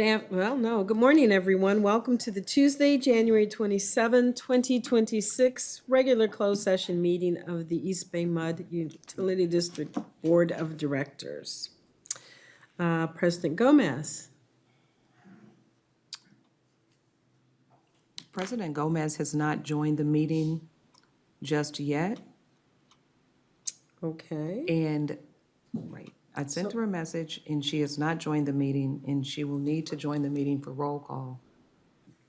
Good morning, everyone. Welcome to the Tuesday, January 27, 2026 regular closed session meeting of the EBMUD Utility District Board of Directors. President Gomez. President Gomez has not joined the meeting just yet. Okay. And, I sent her a message and she has not joined the meeting and she will need to join the meeting for roll call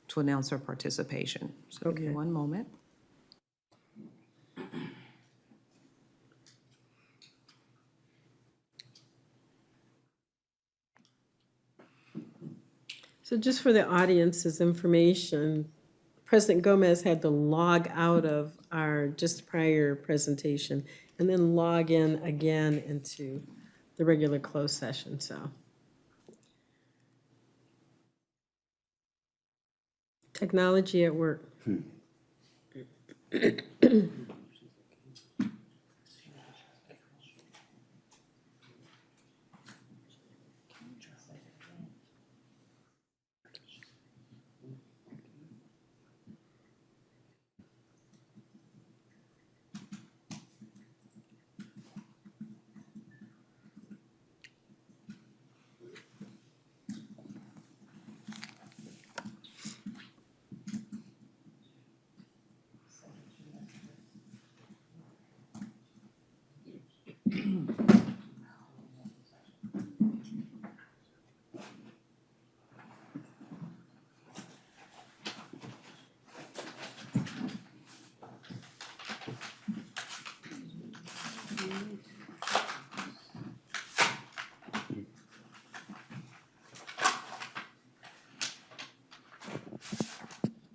to announce her participation. So give me Okay. one moment. So just for the audience's information, President Gomez had to log out of our just prior presentation and then log in again into the regular closed session, so. Technology at work.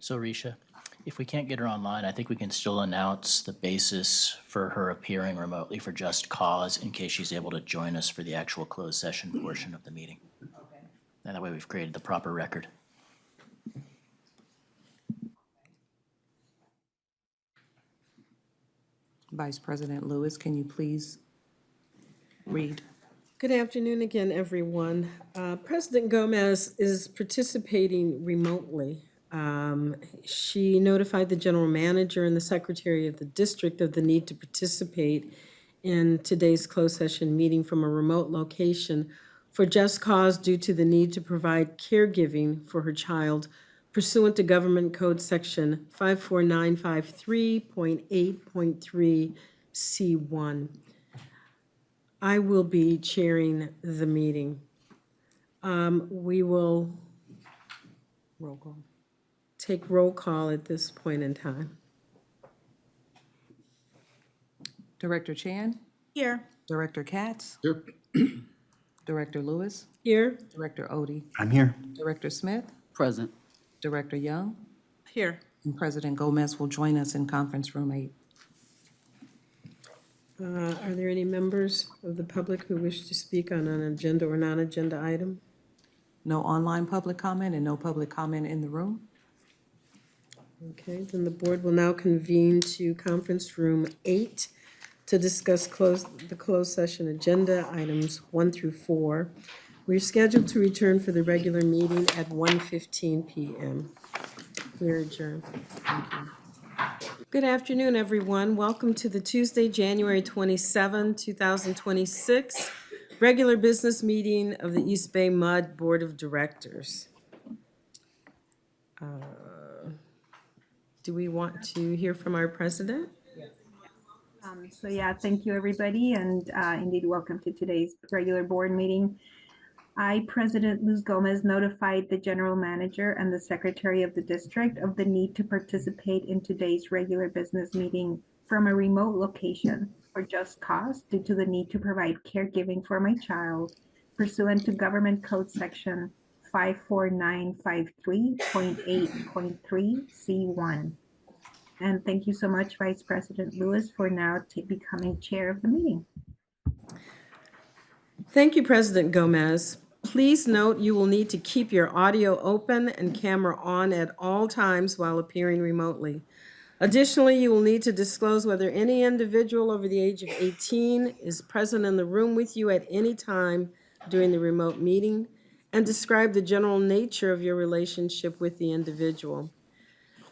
So Risha, if we can't get her online, I think we can still announce the basis for her appearing remotely for just cause in case she's able to join us for the actual closed session portion of the meeting. Okay. And that way we've created the proper record. Vice President Lewis, can you please read? Good afternoon again, everyone. President Gomez is participating remotely. She notified the general manager and the secretary of the district of the need to participate in today's closed session meeting from a remote location for just cause due to the need to provide caregiving for her child pursuant to Government Code Section 54953.8.3 C1. I will be chairing the meeting. We will Roll call. take roll call at this point in time. Director Chan? Here. Director Katz? Here. Director Lewis? Here, Director Odie? I'm here. Director Smith? Present. Director Young? Here. And President Gomez will join us in conference room 8. are there any members of the public who wish to speak on an agenda or non-agenda item? No online public comment and no public comment in the room. Okay, then the board will now convene to conference room 8 to discuss the closed session agenda items 1 through 4. We're scheduled to return for the regular meeting at 1:15 p.m. We're adjourned. Thank you. Good afternoon, everyone. Welcome to the Tuesday, January 27, 2026 regular business meeting of the EBMUD Board of Directors. Do we want to hear from our president? Thank you, everybody, and indeed, welcome to today's regular board meeting. I, President Luz Gomez, notified the general manager and the secretary of the district of the need to participate in today's regular business meeting from a remote location for just cause due to the need to provide caregiving for my child pursuant to Government Code Section 54953.8.3 C1. And thank you so much, Vice President Lewis, for now becoming chair of the meeting. Thank you, President Gomez. Please note you will need to keep your audio open and camera on at all times while appearing remotely. Additionally, you will need to disclose whether any individual over the age of 18 is present in the room with you at any time during the remote meeting, and describe the general nature of your relationship with the individual.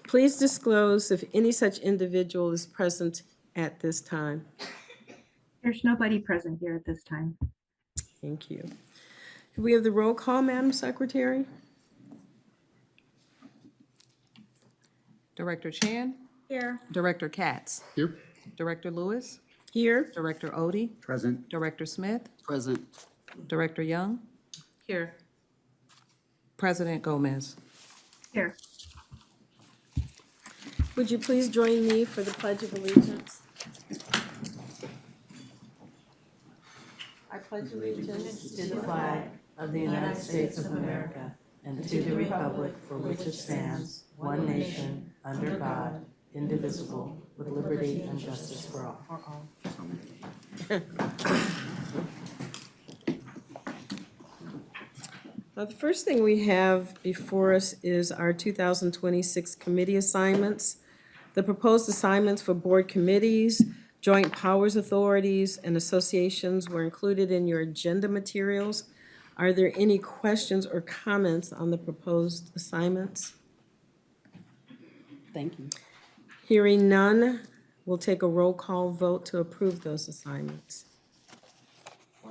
Please disclose if any such individual is present at this time. There's nobody present here at this time. Thank you. Could we have the roll call, Madam Secretary? Director Chan? Here. Director Katz? Here. Director Lewis? Here. Director Odie? Present. Director Smith? Present. Director Young? Here. President Gomez? Here. Would you please join me for the Pledge of Allegiance? I pledge allegiance To the flag of the United States of America and to the republic for which it stands, one nation, under God, indivisible, with liberty and justice for all. The first thing we have before us is our 2026 committee assignments. The proposed assignments for board committees, joint powers authorities, and associations were included in your agenda materials. Are there any questions or comments on the proposed assignments? Thank you. Hearing none, we'll take a roll call vote to approve those assignments.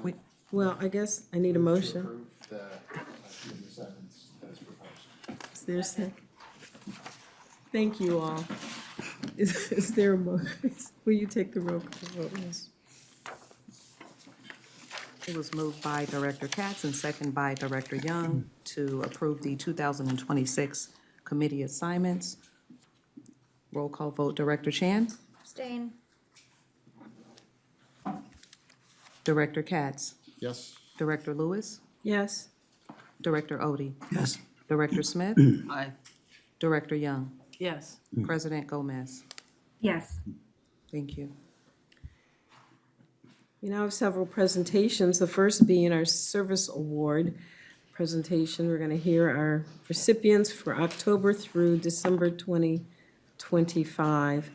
We- Well, I guess I need a motion. Approve the assignments as proposed. Is there a second? Thank you all. Is there a motion? Will you take the roll call vote, Ms.? It was moved by Director Katz and second by Director Young to approve the 2026 committee assignments. Roll call vote, Director Chan? Abstain. Director Katz? Yes. Director Lewis? Yes. Director Odie? Yes. Director Smith? Aye. Director Young? Yes. President Gomez? Yes. Thank you. We now have several presentations, the first being our Service Award presentation. We're going to hear our recipients for October through December 2025.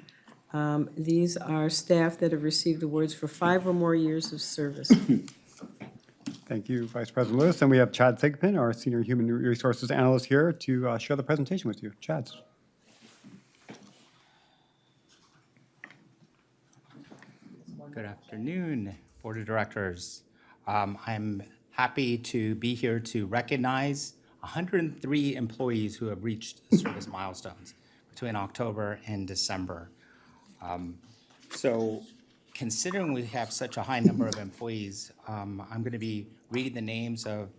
These are staff that have received awards for 5 or more years of service. Thank you, Vice President Lewis. And we have Chad Thigpen, our Senior Human Resources Analyst here to share the presentation with you. Chad. Good afternoon, Board of Directors. I'm happy to be here to recognize 103 employees who have reached service milestones between October and December. So considering we have such a high number of employees, I'm going to be reading the names of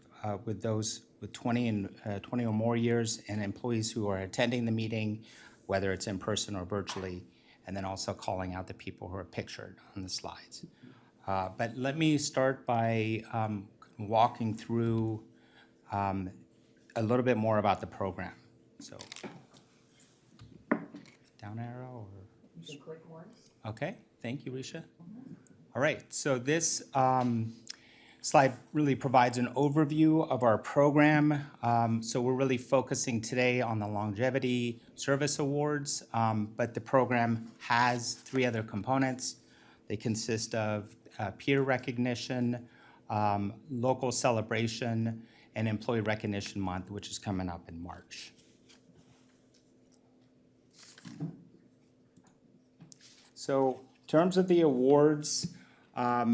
with those with 20 or more years and employees who are attending the meeting, whether it's in person or virtually, and then also calling out the people who are pictured on the slides. But let me start by walking through a little bit more about the program. So, down arrow or? You can click once. Okay, thank you, Risha. All right, so this slide really provides an overview of our program. So we're really focusing today on the Longevity Service Awards, but the program has 3 other components. They consist of peer recognition, local celebration, and Employee Recognition Month, which is coming up in March. So in terms of the awards are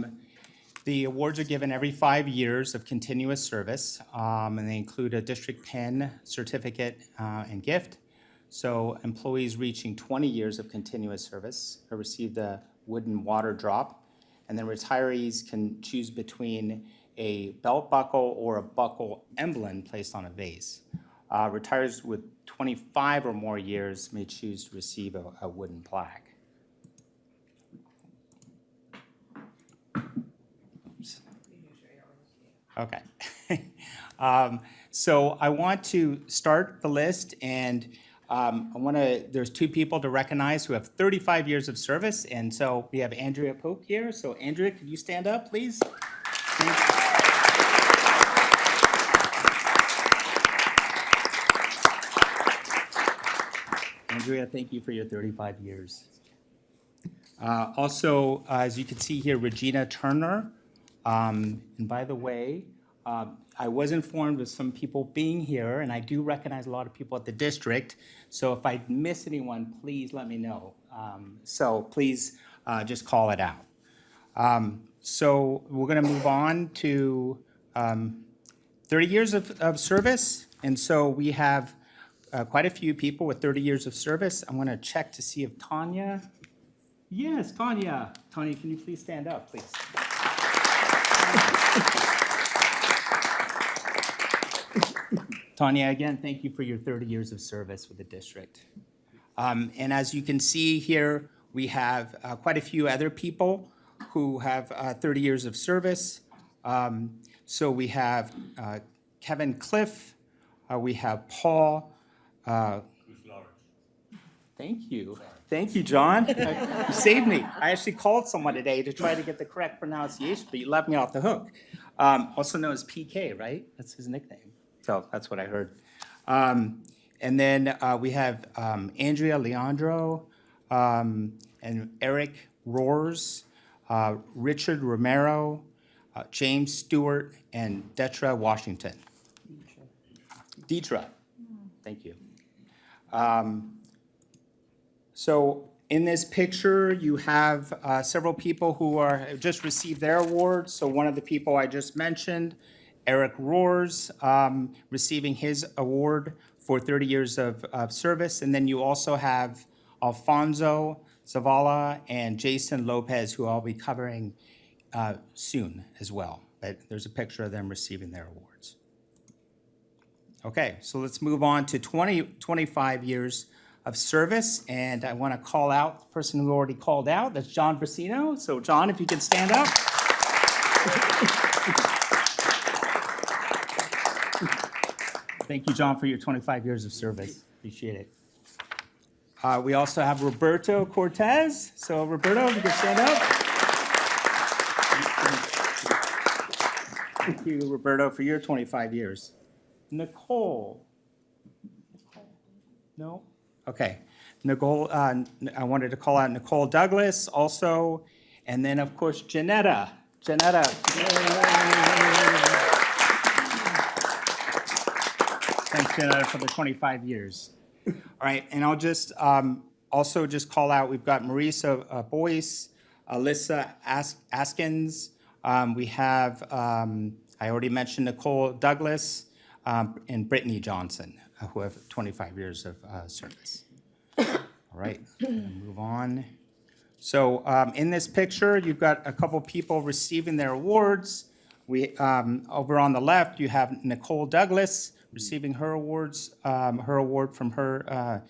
given every 5 years of continuous service, and they include a District 10 certificate and gift. So employees reaching 20 years of continuous service have received the wooden water drop, and then retirees can choose between a belt buckle or a buckle emblem placed on a vase. Retirees with 25 or more years may choose to receive a wooden plaque. Okay. So I want to start the list, and there's 2 people to recognize who have 35 years of service, and so we have Andrea Pope here. So Andrea, could you stand up, please? Andrea, thank you for your 35 years. Also, as you can see here, Regina Turner. And by the way, I was informed of some people being here, and I do recognize a lot of people at the district. So if I miss anyone, please let me know. So please just call it out. So we're going to move on to 30 years of service. And so we have quite a few people with 30 years of service. I'm going to check to see if Tanya. Yes, Tanya. Tanya, can you please stand up, please? Tanya, again, thank you for your 30 years of service with the district. And as you can see here, we have quite a few other people who have 30 years of service. So we have Kevin Cliff, we have Paul. Thank you. Thank you, John. You saved me. I actually called someone today to try to get the correct pronunciation, but you let me off the hook. Also known as PK, right? That's his nickname. So that's what I heard. And then we have Andrea Leandro and Eric Roars, Richard Romero, James Stewart, and Detra Washington. Detra, thank you. So in this picture, you have several people who just received their awards. So one of the people I just mentioned, Eric Roars, receiving his award for 30 years of service. And then you also have Alfonso Zavala and Jason Lopez, who I'll be covering soon as well. But there's a picture of them receiving their awards. Okay, so let's move on to 25 years of service. And I want to call out the person who already called out. That's John Brasino. So John, if you could stand up. Thank you, John, for your 25 years of service. Appreciate it. We also have Roberto Cortez. So Roberto, if you could stand up. Thank you, Roberto, for your 25 years. Nicole. No? Okay. Nicole, I wanted to call out Nicole Douglas also. And then, of course, Janetta. Janetta. Thanks, Janetta, for the 25 years. All right, and I'll just also just call out, we've got Marisa Boyce, Alyssa Askins. We have, I already mentioned Nicole Douglas, and Brittany Johnson, who have 25 years of service. All right, move on. So in this picture, you've got a couple people receiving their awards. We over on the left, you have Nicole Douglas receiving her awards, her award from her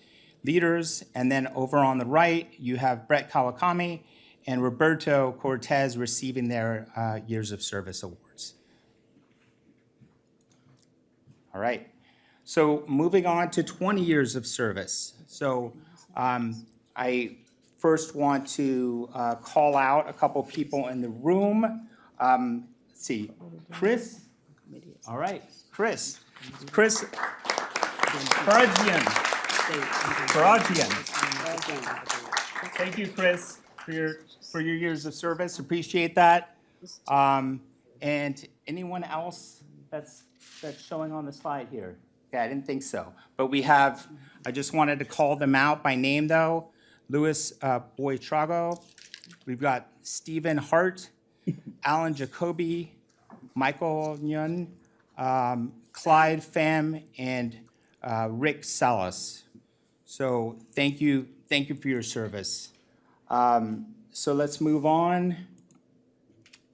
leaders. And then over on the right, you have Brett Kawakami and Roberto Cortez receiving their years of service awards. All right. So moving on to 20 years of service. So I first want to call out a couple people in the room. Let's see, Chris. All right, Chris. Chris Farajian. Thank you, Chris, for your years of service. Appreciate that. And anyone else that's showing on the slide here? Okay, I didn't think so. But we have, I just wanted to call them out by name though. Louis Boitrago. We've got Stephen Hart, Alan Jacoby, Michael Nyun, Clyde Pham, and Rick Salas. So thank you for your service. So let's move on.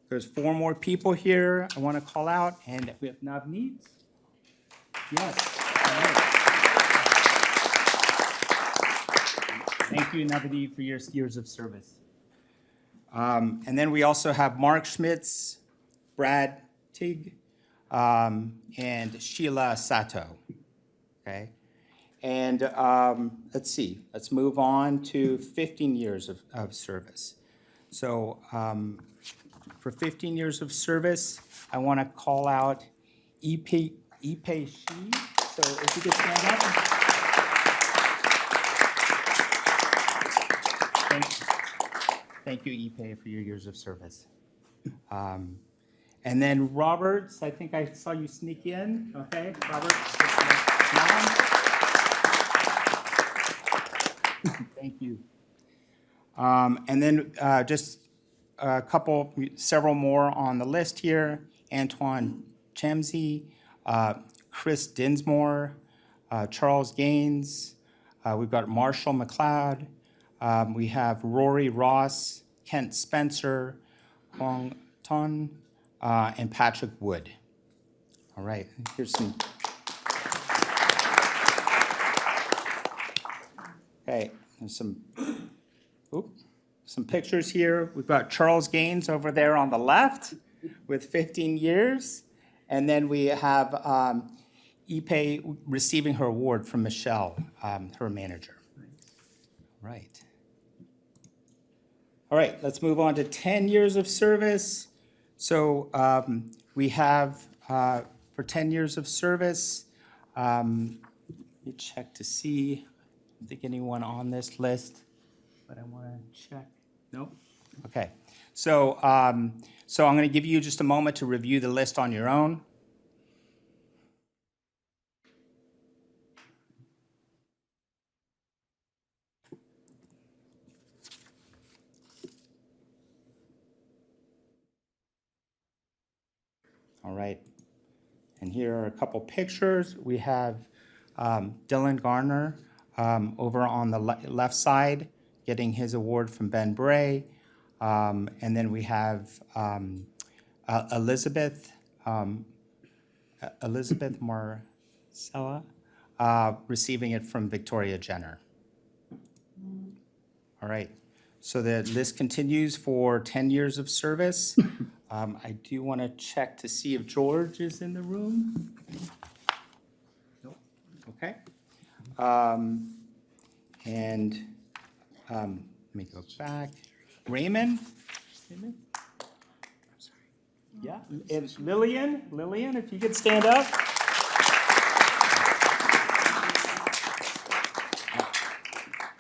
There's 4 more people here I want to call out, and we have Navneet. Yes. Thank you, Navneet, for your years of service. And then we also have Mark Schmitz, Brad Tig, and Sheila Sato. Okay. And let's see, let's move on to 15 years of service. So for 15 years of service, I want to call out Ipe Shi. So if you could stand up. Thank you, Ipe, for your years of service. And then Roberts, I think I saw you sneak in, okay? Roberts. Thank you. And then just several more on the list here. Antoine Chemsey, Chris Dinsmore, Charles Gaines. We've got Marshall McLeod. We have Rory Ross, Kent Spencer, Hong Ton, and Patrick Wood. All right, here's some. Okay, there's some pictures here. We've got Charles Gaines over there on the left with 15 years. And then we have Ipe receiving her award from Michelle, her manager. Right. All right, let's move on to 10 years of service. So we have, for 10 years of service, let me check to see, I don't think anyone on this list, but I want to check. Nope. Okay. So, so I'm going to give you just a moment to review the list on your own. All right. And here are a couple pictures. We have Dylan Garner over on the left side getting his award from Ben Bray. And then we have Elizabeth Marcella receiving it from Victoria Jenner. All right. So the list continues for 10 years of service. I do want to check to see if George is in the room. Nope. Okay. Let me go back. Raymond? Yeah, and Lillian, if you could stand up.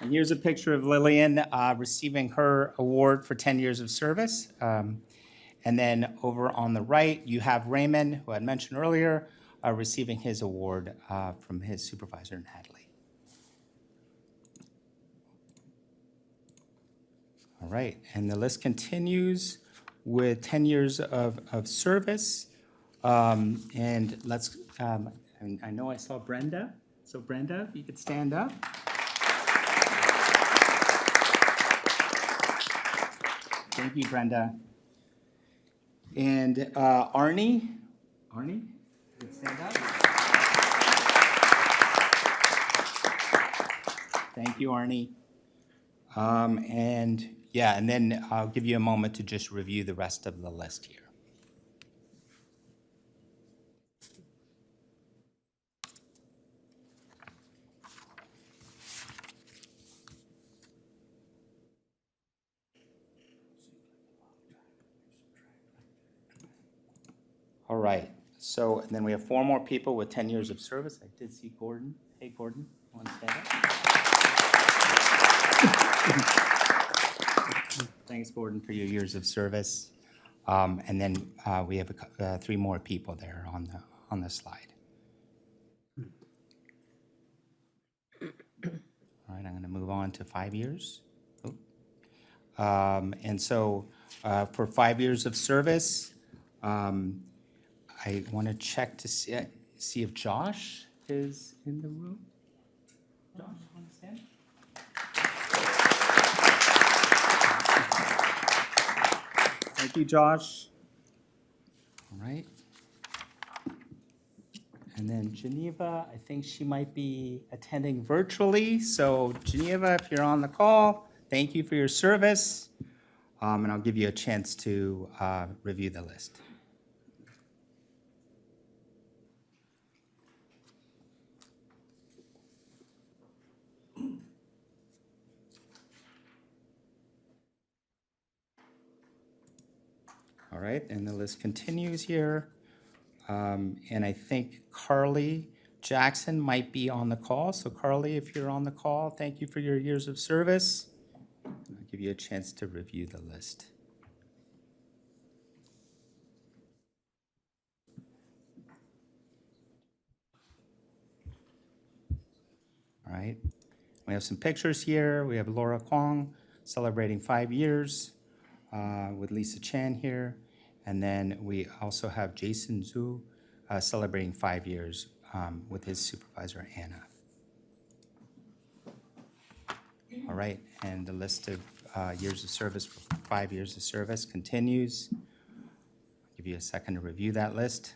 And here's a picture of Lillian receiving her award for 10 years of service. And then over on the right, you have Raymond, who I mentioned earlier, receiving his award from his supervisor, Natalie. All right, and the list continues with 10 years of service. And let's, and I know I saw Brenda. So Brenda, if you could stand up. Thank you, Brenda. And Arnie, you could stand up. Thank you, Arnie. And yeah, and then I'll give you a moment to just review the rest of the list here. All right, so and then we have 4 more people with 10 years of service. I did see Gordon. Hey, Gordon, want to stand up? Thanks, Gordon, for your years of service. And then we have 3 more people there on the slide. All right, I'm going to move on to 5 years. And so for 5 years of service, I want to check to see if Josh is in the room. Josh, want to stand? Thank you, Josh. All right. And then Geneva, I think she might be attending virtually. So Geneva, if you're on the call, thank you for your service. And I'll give you a chance to review the list. All right, and the list continues here. And I think Carly Jackson might be on the call. So Carly, if you're on the call, thank you for your years of service. I'll give you a chance to review the list. All right. We have some pictures here. We have Laura Kwong celebrating 5 years with Lisa Chen here. And then we also have Jason Zhu celebrating 5 years with his supervisor, Anna. All right, and the list of years of service for 5 years of service continues. I'll give you a second to review that list.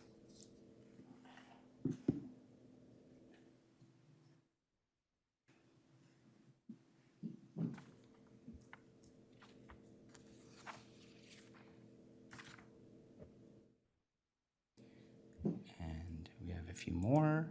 And we have a few more.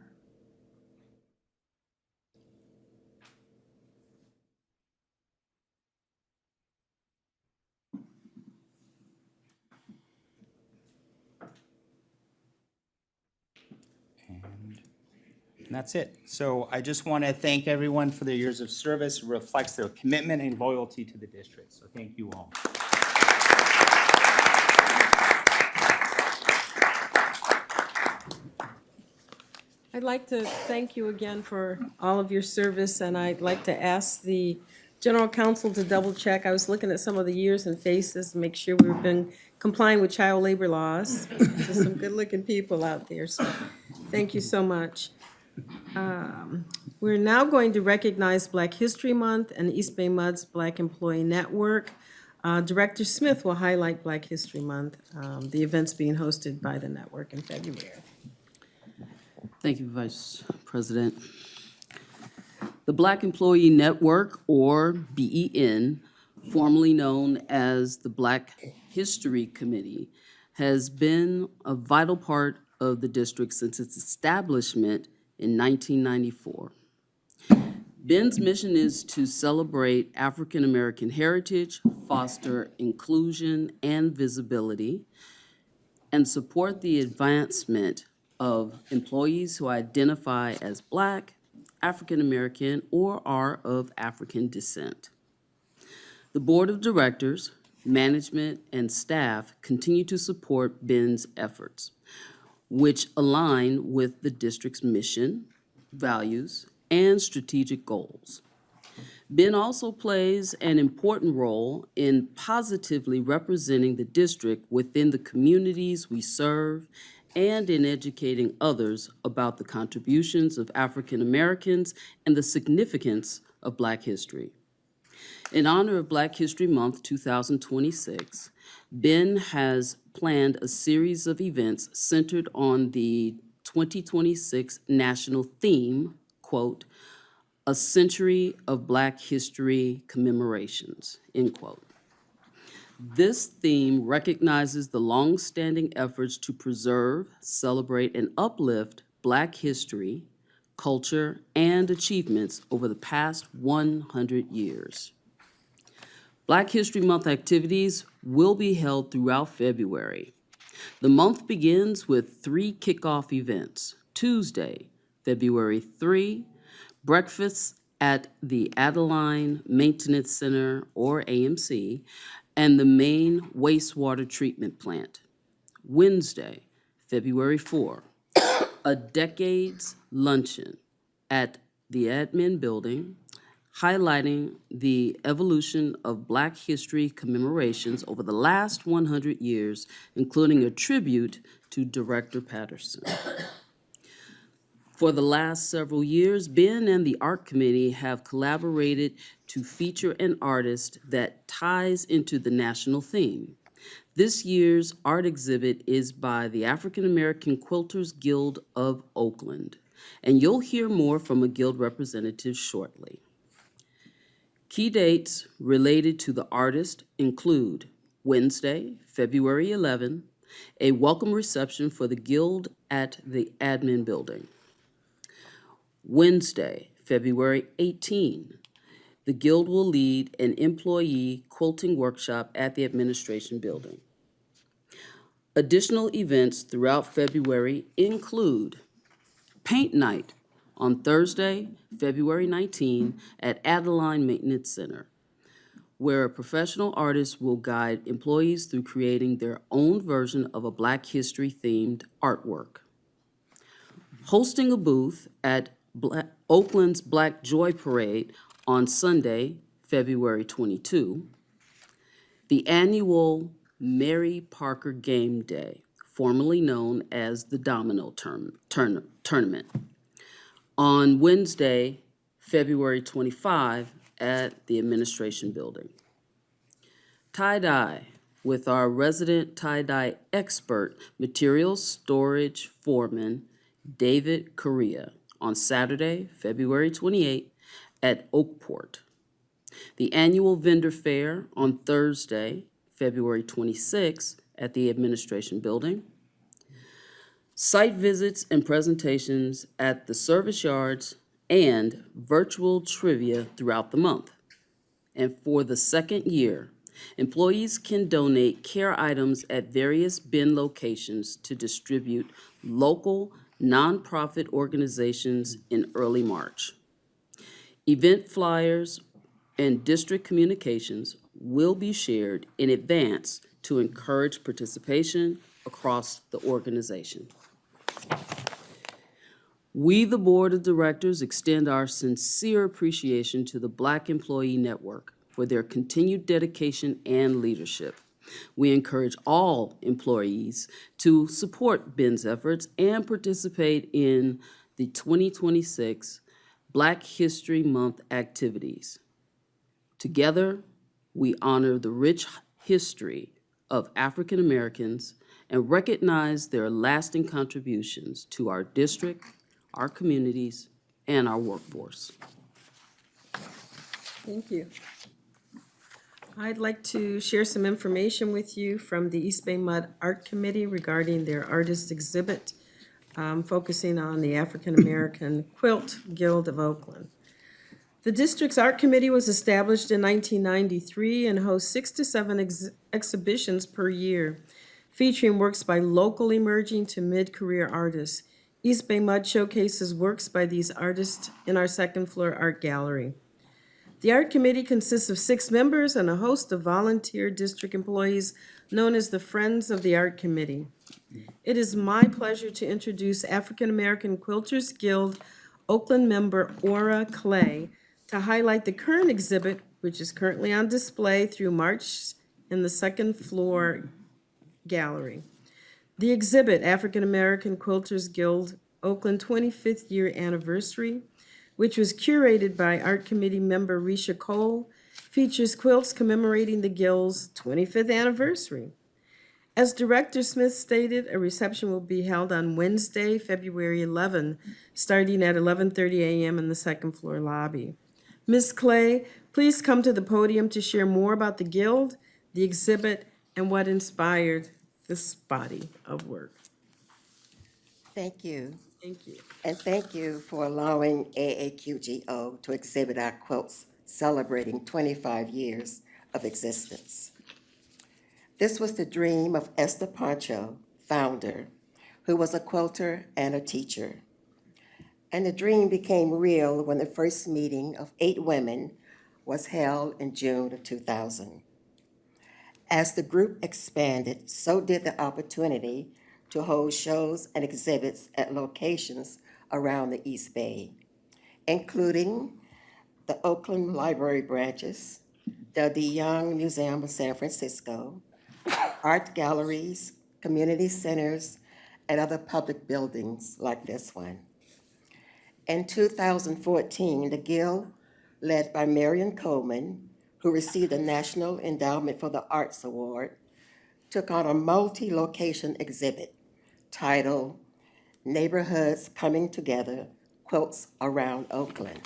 And that's it. So I just want to thank everyone for their years of service. It reflects their commitment and loyalty to the district. So thank you all. I'd like to thank you again for all of your service, and I'd like to ask the general counsel to double check. I was looking at some of the years and faces to make sure we've been complying with child labor laws. There's some good-looking people out there, so thank you so much. We're now going to recognize Black History Month and EBMUD's Black Employee Network. Director Smith will highlight Black History Month, the events being hosted by the network in February. Thank you, Vice President. The Black Employee Network, or BEN, formerly known as the Black History Committee, has been a vital part of the district since its establishment in 1994. BEN's mission is to celebrate African American heritage, foster inclusion and visibility, and support the advancement of employees who identify as Black, African American, or are of African descent. The Board of Directors, management, and staff continue to support BEN's efforts, which align with the district's mission, values, and strategic goals. BEN also plays an important role in positively representing the district within the communities we serve and in educating others about the contributions of African Americans and the significance of Black history. In honor of Black History Month 2026, BEN has planned a series of events centered on the 2026 national theme, quote, "A Century of Black History Commemorations," end quote. This theme recognizes the long-standing efforts to preserve, celebrate, and uplift Black history, culture, and achievements over the past 100 years. Black History Month activities will be held throughout February. The month begins with 3 kickoff events. Tuesday, February 3, breakfasts at the Adeline Maintenance Center, or AMC, and the main wastewater treatment plant. Wednesday, February 4, a Decades Luncheon at the Admin Building, highlighting the evolution of Black history commemorations over the last 100 years, including a tribute to Director Patterson. For the last several years, BEN and the Art Committee have collaborated to feature an artist that ties into the national theme. This year's art exhibit is by the African American Quilters Guild of Oakland, and you'll hear more from a guild representative shortly. Key dates related to the artist include Wednesday, February 11, a welcome reception for the guild at the Admin Building. Wednesday, February 18, the guild will lead an employee quilting workshop at the Administration Building. Additional events throughout February include Paint Night on Thursday, February 19, at Adeline Maintenance Center, where a professional artist will guide employees through creating their own version of a Black history-themed artwork. Hosting a booth at Oakland's Black Joy Parade on Sunday, February 22, the annual Mary Parker Game Day, formerly known as the Domino Tournament, on Wednesday, February 25, at the Administration Building. Tie-dye with our resident tie-dye expert, materials storage foreman, David Correa, on Saturday, February 28, at Oakport. The annual vendor fair on Thursday, February 26, at the Administration Building. Site visits and presentations at the service yards and virtual trivia throughout the month. And for the second year, employees can donate care items at various bin locations to distribute local nonprofit organizations in early March. Event flyers and district communications will be shared in advance to encourage participation across the organization. We, the Board of Directors, extend our sincere appreciation to the Black Employee Network for their continued dedication and leadership. We encourage all employees to support BEN's efforts and participate in the 2026 Black History Month activities. Together, we honor the rich history of African Americans and recognize their lasting contributions to our district, our communities, and our workforce. Thank you. I'd like to share some information with you from the EBMUD Art Committee regarding their artist exhibit, focusing on the African American Quilt Guild of Oakland. The district's art committee was established in 1993 and hosts 6 to 7 exhibitions per year, featuring works by local emerging to mid-career artists. EBMUD showcases works by these artists in our second-floor art gallery. The art committee consists of 6 members and a host of volunteer district employees known as the Friends of the Art Committee. It is my pleasure to introduce African American Quilters Guild Oakland member Aura Clay to highlight the current exhibit, which is currently on display through March in the second floor gallery. The exhibit, African American Quilters Guild Oakland 25th Year Anniversary, which was curated by Art Committee member Risha Cole, features quilts commemorating the Guild's 25th anniversary. As Director Smith stated, a reception will be held on Wednesday, February 11, starting at 11:30 a.m. in the second floor lobby. Ms. Clay, please come to the podium to share more about the Guild, the exhibit, and what inspired this body of work. Thank you. Thank you. And thank you for allowing AAQGO to exhibit our quilts celebrating 25 years of existence. This was the dream of Esther Poncho, founder, who was a quilter and a teacher. And the dream became real when the first meeting of 8 women was held in June of 2000. As the group expanded, so did the opportunity to hold shows and exhibits at locations around the East Bay, including the Oakland Library branches, the DeYoung Museum of San Francisco, art galleries, community centers, and other public buildings like this one. In 2014, the Guild, led by Marion Coleman, who received a National Endowment for the Arts Award, took on a multi-location exhibit titled Neighborhoods Coming Together, Quilts Around Oakland.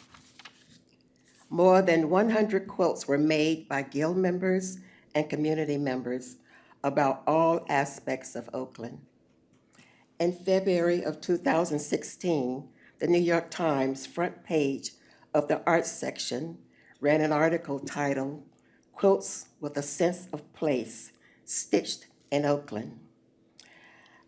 More than 100 quilts were made by Guild members and community members about all aspects of Oakland. In February of 2016, the New York Times front page of the arts section ran an article titled Quilts with a Sense of Place, Stitched in Oakland.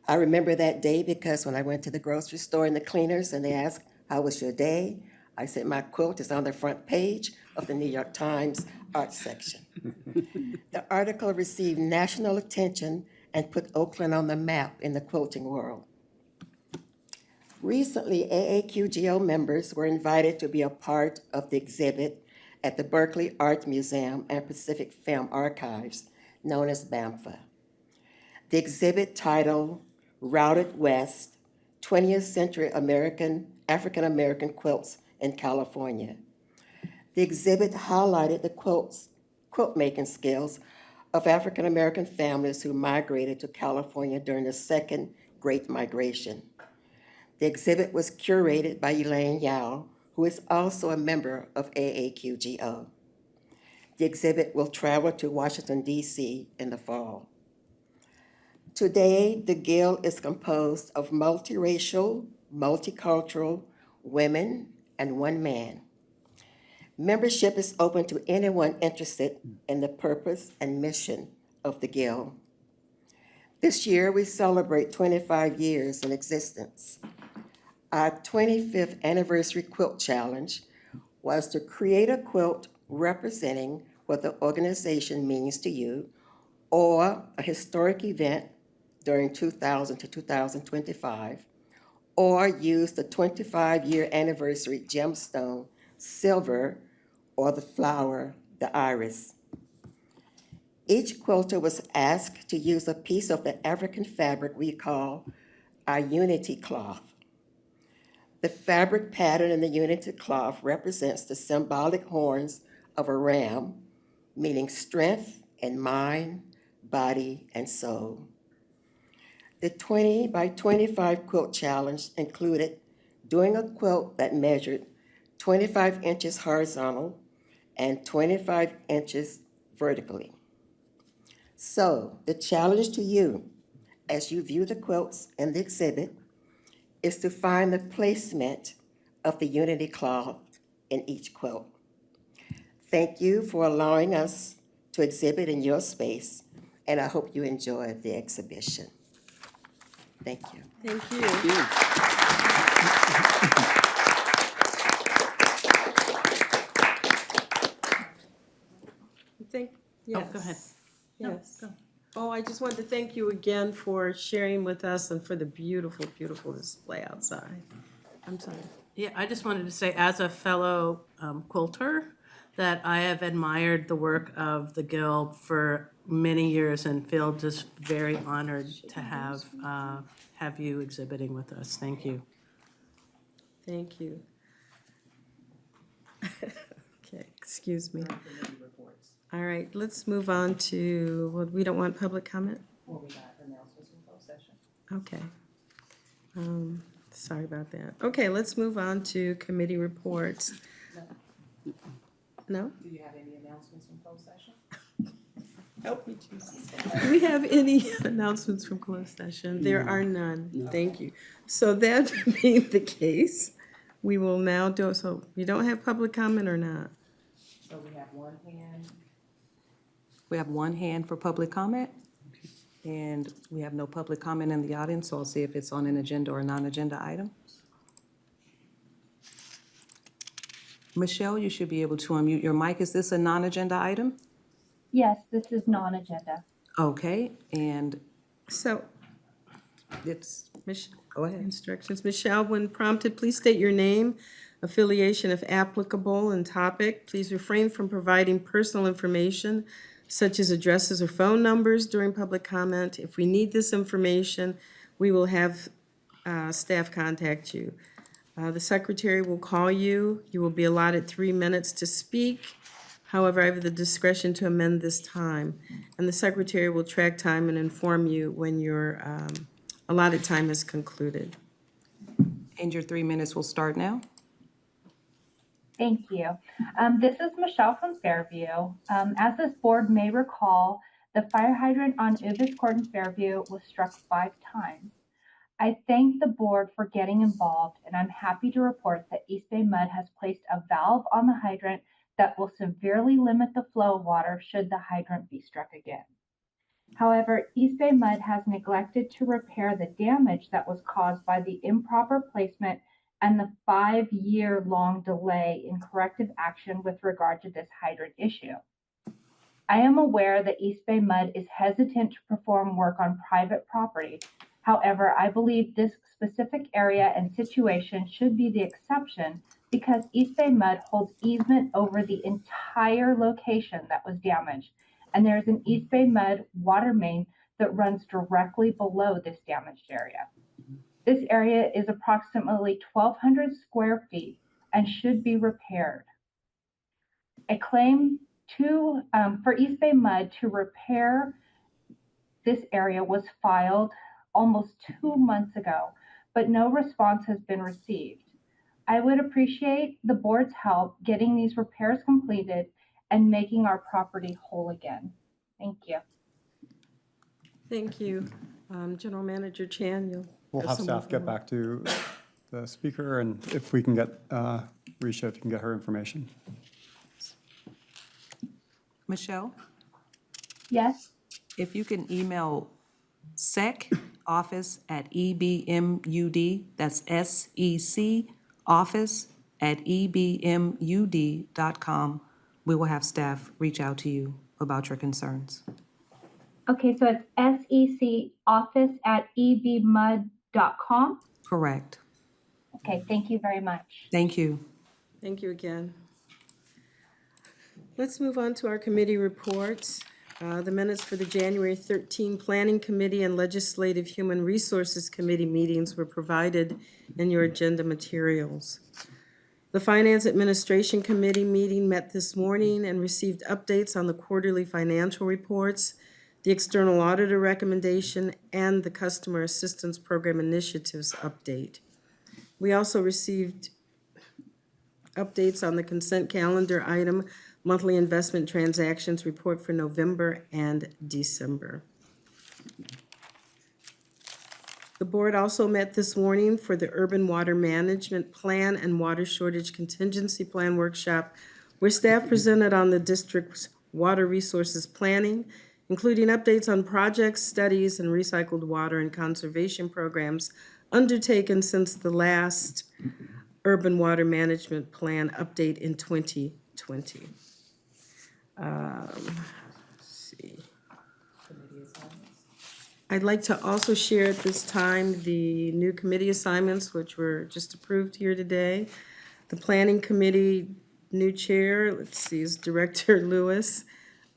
I remember that day because when I went to the grocery store and the cleaners and they asked, how was your day? I said, my quilt is on the front page of the New York Times art section. The article received national attention and put Oakland on the map in the quilting world. Recently, AAQGO members were invited to be a part of the exhibit at the Berkeley Art Museum and Pacific Film Archives, known as BAMFA. The exhibit titled Routed West, 20th Century African American Quilts in California. The exhibit highlighted the quilt-making skills of African American families who migrated to California during the Second Great Migration. The exhibit was curated by Elaine Yao, who is also a member of AAQGO. The exhibit will travel to Washington, D.C. in the fall. Today, the Guild is composed of multiracial, multicultural women and one man. Membership is open to anyone interested in the purpose and mission of the Guild. This year, we celebrate 25 years in existence. Our 25th anniversary quilt challenge was to create a quilt representing what the organization means to you or a historic event during 2000 to 2025, or use the 25-year anniversary gemstone, silver, or the flower, the iris. Each quilter was asked to use a piece of the African fabric we call our unity cloth. The fabric pattern in the unity cloth represents the symbolic horns of a ram, meaning strength in mind, body, and soul. The 20 by 25 quilt challenge included doing a quilt that measured 25 inches horizontal and 25 inches vertically. So the challenge to you, as you view the quilts in the exhibit, is to find the placement of the unity cloth in each quilt. Thank you for allowing us to exhibit in your space, and I hope you enjoy the exhibition. Thank you. Thank you. Yes. go ahead. Yes. Oh, I just wanted to thank you again for sharing with us and for the beautiful, beautiful display outside. I'm sorry. Yeah, I just wanted to say, as a fellow quilter, that I have admired the work of the Guild for many years and feel just very honored to have you exhibiting with us. Thank you. Thank you. Okay, excuse me. All right, let's move on to, well, we don't want public comment? Well, we got announcements in closed session. Okay. Sorry about that. Okay, let's move on to committee reports. No? Do you have any announcements in closed session? Help me, Jesus. Do we have any announcements from closed session? There are none. Thank you. So that being the case, we will now do, so we don't have public comment or not? So we have one hand. We have one hand for public comment, and we have no public comment in the audience, so I'll see if it's on an agenda or a non-agenda item. Michelle, you should be able to unmute your mic. Is this a non-agenda item? Yes, this is non-agenda. Okay, and So, it's, go ahead. Instructions. Michelle, when prompted, please state your name, affiliation if applicable, and topic. Please refrain from providing personal information such as addresses or phone numbers during public comment. If we need this information, we will have staff contact you. The secretary will call you. You will be allotted 3 minutes to speak. However, I have the discretion to amend this time, and the secretary will track time and inform you when your allotted time is concluded. and your 3 minutes will start now. Thank you. This is Michelle from Fairview. As this board may recall, the fire hydrant on Ubis Court in Fairview was struck 5 times. I thank the board for getting involved, and I'm happy to report that EBMUD has placed a valve on the hydrant that will severely limit the flow of water should the hydrant be struck again. However, EBMUD has neglected to repair the damage that was caused by the improper placement and the 5-year-long delay in corrective action with regard to this hydrant issue. I am aware that EBMUD is hesitant to perform work on private property, However, I believe this specific area and situation should be the exception because East Bay Mud holds easement over the entire location that was damaged, and there is an East Bay Mud water main that runs directly below this damaged area. This area is approximately 1,200 square feet and should be repaired. A claim for East Bay Mud to repair this area was filed almost 2 months ago, but no response has been received. I would appreciate the board's help getting these repairs completed and making our property whole again. Thank you. Thank you. General Manager Chan, you'll. We'll have staff get back to the speaker, and if we can get, Risha, if you can get her information. Michelle, Yes, if you can email secoffice@EBMUD, that's SEC office@EBMUD.com, we will have staff reach out to you about your concerns. okay, so it's secoffice@ebmud.com. Correct. Okay, thank you very much. Thank you. Thank you again. Let's move on to our committee reports. The minutes for the January 13 Planning Committee and Legislative Human Resources Committee meetings were provided in your agenda materials. The Finance Administration Committee meeting met this morning and received updates on the quarterly financial reports, the external auditor recommendation, and the Customer Assistance Program Initiatives update. We also received updates on the consent calendar item, monthly investment transactions report for November and December. The board also met this morning for the Urban Water Management Plan and Water Shortage Contingency Plan Workshop, where staff presented on the district's water resources planning, including updates on projects, studies, and recycled water and conservation programs undertaken since the last Urban Water Management Plan update in 2020. Let's see. I'd like to also share at this time the new committee assignments, which were just approved here today. The Planning Committee new chair, let's see, is Director Lewis.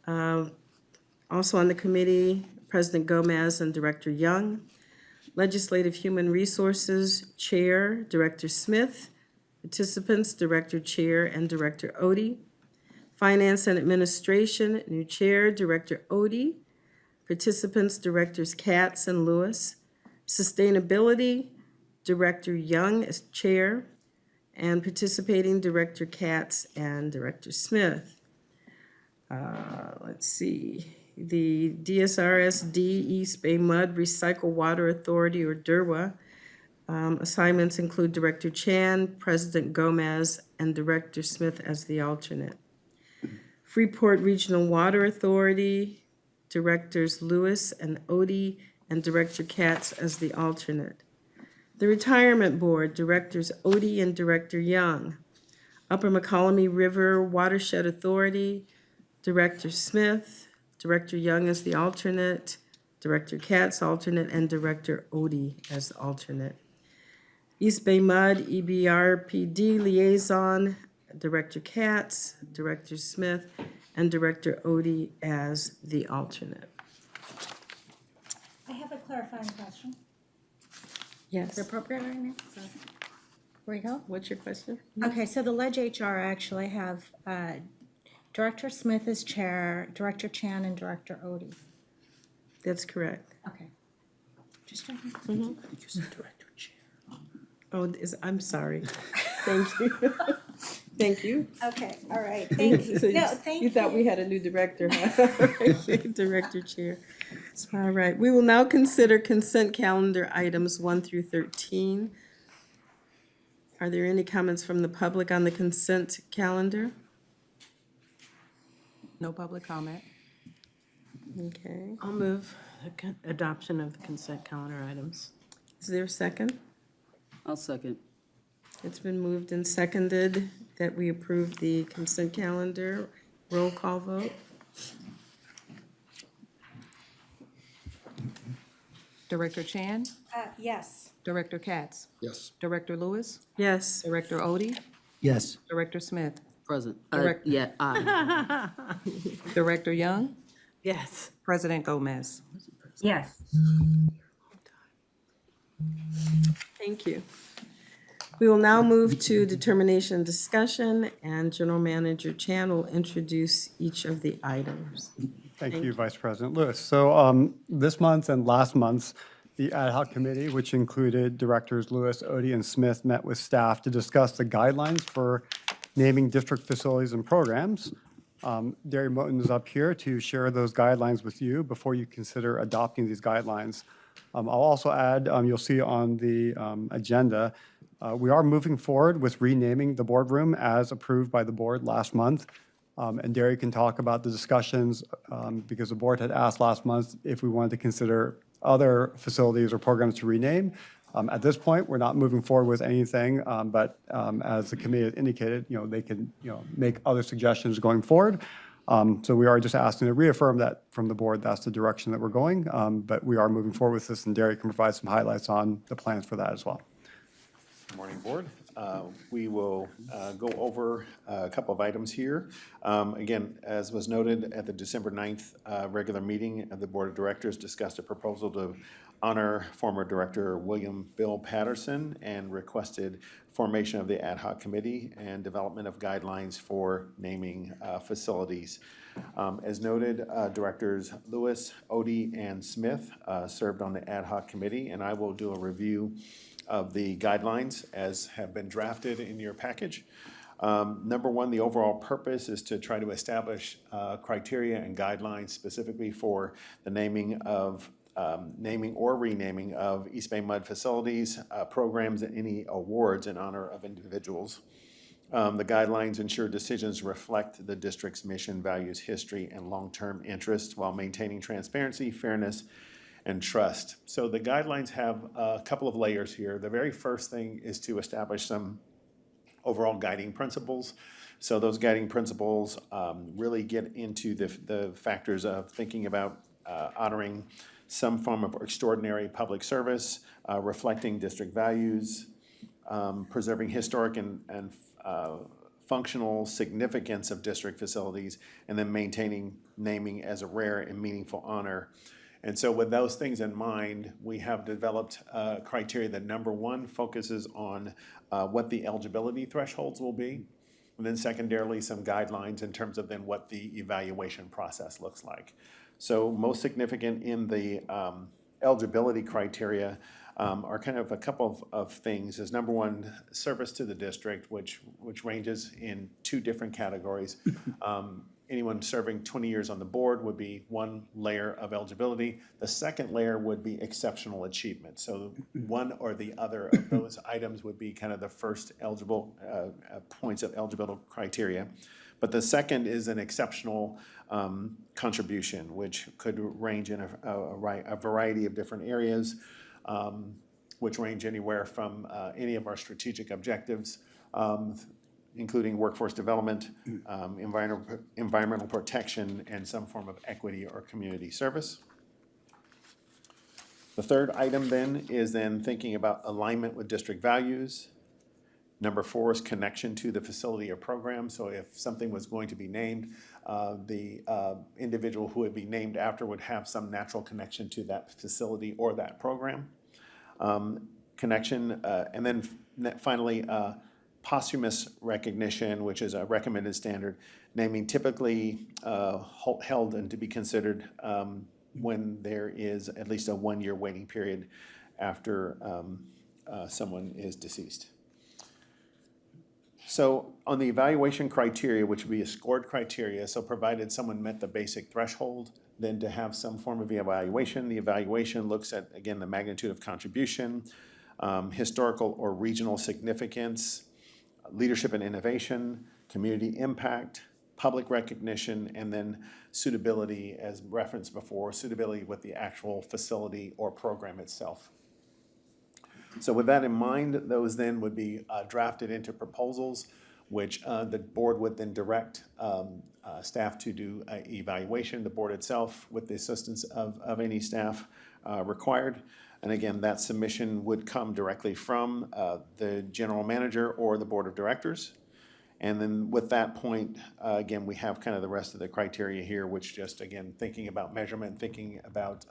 Also on the committee, President Gomez and Director Young. Legislative Human Resources Chair, Director Smith. Participants, Director Chair and Director Odie. Finance and Administration, new chair, Director Odie. Participants, Directors Katz and Lewis. Sustainability, Director Young as chair, and participating Director Katz and Director Smith. Let's see, the DSRSD East Bay Mud Recycle Water Authority, or DERWA. Assignments include Director Chan, President Gomez, and Director Smith as the alternate. Freeport Regional Water Authority, Directors Lewis and Odie, and Director Katz as the alternate. The Retirement Board, Directors Odie and Director Young. Upper McCollum River Watershed Authority, Director Smith, Director Young as the alternate, Director Katz alternate, and Director Odie as alternate. East Bay Mud EBRPD Liaison, Director Katz, Director Smith, and Director Odie as the alternate. I have a clarifying question. Yes. Is it appropriate right now? So, where you go? What's your question? Okay, so the Ledge HR actually have Director Smith as chair, Director Chan, and Director Odie. That's correct. Okay. Just checking. Oh, I'm sorry. Thank you. Thank you. Okay, all right, thank you. So No, thank you. You thought we had a new director, huh? Director Chair. All right, we will now consider consent calendar items 1 through 13. Are there any comments from the public on the consent calendar? No public comment. Okay, I'll move adoption of the consent calendar items. is there a second? I'll second. It's been moved and seconded that we approve the consent calendar. Roll call vote. Director Chan, Yes. Director Katz, Yes. Director Lewis, Yes. Director Odie, Yes. Director Smith, Present. Direct- Yeah, aye. Director Young, Yes. President Gomez. Yes. Thank you. We will now move to determination discussion, and General Manager Chan will introduce each of the items. Thank you, Vice President Lewis. So this month and last month, the ad hoc committee, which included Directors Lewis, Odie, and Smith, met with staff to discuss the guidelines for naming district facilities and programs. Derry Moten is up here to share those guidelines with you before you consider adopting these guidelines. I'll also add, you'll see on the agenda, we are moving forward with renaming the boardroom as approved by the board last month. And Derry can talk about the discussions because the board had asked last month if we wanted to consider other facilities or programs to rename. At this point, we're not moving forward with anything, but as the committee has indicated, they can, make other suggestions going forward. So we are just asking to reaffirm that from the board, that's the direction that we're going. But we are moving forward with this, and Derry can provide some highlights on the plans for that as well. Good morning, Board. We will go over a couple of items here. Again, as was noted at the December 9th regular meeting, the Board of Directors discussed a proposal to honor former Director William Bill Patterson and requested formation of the ad hoc committee and development of guidelines for naming facilities. As noted, Directors Lewis, Odie, and Smith served on the ad hoc committee, and I will do a review of the guidelines as have been drafted in your package. Number one, the overall purpose is to try to establish criteria and guidelines specifically for the naming or renaming of East Bay MUD facilities, programs, and any awards in honor of individuals. The guidelines ensure decisions reflect the district's mission, values, history, and long-term interests while maintaining transparency, fairness, and trust. So the guidelines have a couple of layers here. The very first thing is to establish some overall guiding principles. So those guiding principles really get into the factors of thinking about honoring some form of extraordinary public service, reflecting district values, preserving historic and functional significance of district facilities, and then maintaining naming as a rare and meaningful honor. And so with those things in mind, we have developed criteria that, number one, focuses on what the eligibility thresholds will be, and then secondarily, some guidelines in terms of then what the evaluation process looks like. So most significant in the eligibility criteria are kind of a couple of things. Is number one, service to the district, which ranges in two different categories. Anyone serving 20 years on the board would be one layer of eligibility. The second layer would be exceptional achievement. So one or the other of those items would be kind of the first eligible points of eligibility criteria. But the second is an exceptional contribution, which could range in a variety of different areas, which range anywhere from any of our strategic objectives, including workforce development, environmental protection, and some form of equity or community service. The third item then is thinking about alignment with district values. Number four is connection to the facility or program. So if something was going to be named, the individual who would be named after would have some natural connection to that facility or that program. Connection, and then finally, posthumous recognition, which is a recommended standard, naming typically held and to be considered when there is at least a 1-year waiting period after someone is deceased. So on the evaluation criteria, which would be a scored criteria, so provided someone met the basic threshold, then to have some form of evaluation. The evaluation looks at, again, the magnitude of contribution, historical or regional significance, leadership and innovation, community impact, public recognition, and then suitability, as referenced before, suitability with the actual facility or program itself. So with that in mind, those then would be drafted into proposals, which the board would then direct staff to do an evaluation, the board itself, with the assistance of any staff required. And again, that submission would come directly from the general manager or the board of directors. And then with that point, again, we have kind of the rest of the criteria here, which just, again, thinking about measurement, thinking about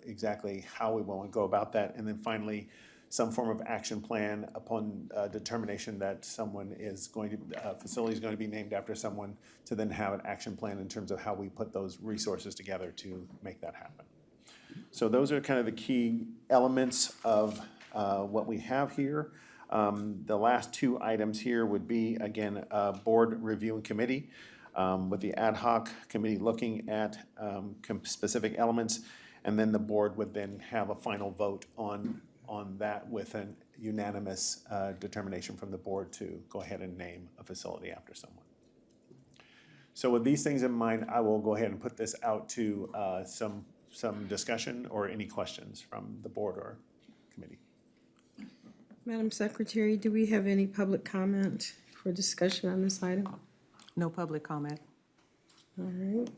exactly how we want to go about that. And then finally, some form of action plan upon determination that someone is going to, facility is going to be named after someone, to then have an action plan in terms of how we put those resources together to make that happen. So those are kind of the key elements of what we have here. The last two items here would be, again, board review and committee, with the ad hoc committee looking at specific elements, and then the board would then have a final vote on that with an unanimous determination from the board to go ahead and name a facility after someone. So with these things in mind, I will go ahead and put this out to some discussion or any questions from the board or committee. Madam Secretary, do we have any public comment for discussion on this item? No public comment. All right.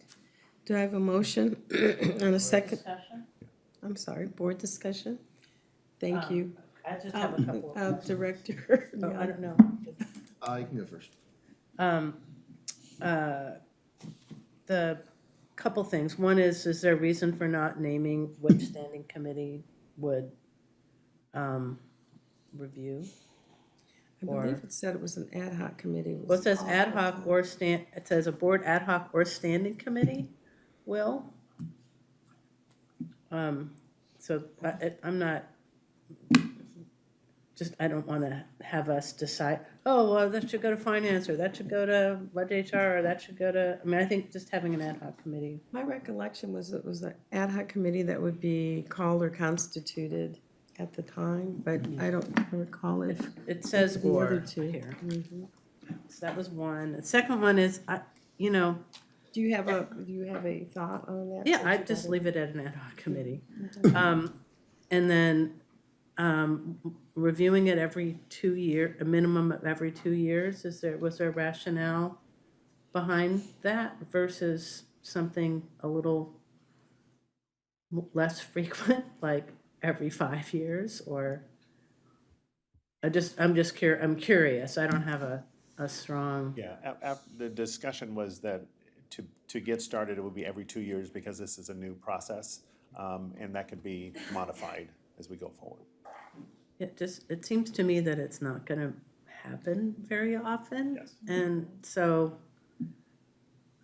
Do I have a motion and a second? Discussion? I'm sorry, board discussion? Thank you. I just have a couple. Director. Oh, I don't know. You can go first. The couple things. One is there a reason for not naming which standing committee would review? I believe it said it was an ad hoc committee. Well, it says ad hoc or it says a board ad hoc or standing committee will. So I'm not, I don't want to have us decide, oh, well, that should go to finance, or that should go to budget HR, or that should go to, I mean, I think just having an ad hoc committee. My recollection was it was an ad hoc committee that would be called or constituted at the time, but I don't recall if. It says the other or two. here. Mhm. So that was one. The second one is, Do you have a thought on that? yeah, since I'd you just got it? leave it at an ad hoc committee. And then reviewing it every 2 year, a minimum of every 2 years, was there rationale behind that versus something a little less frequent, like every 5 years, or? I'm curious. I don't have a strong. Yeah, the discussion was that to get started, it would be every 2 years because this is a new process, and that could be modified as we go forward. It seems to me that it's not gonna happen very often. Yes. And so,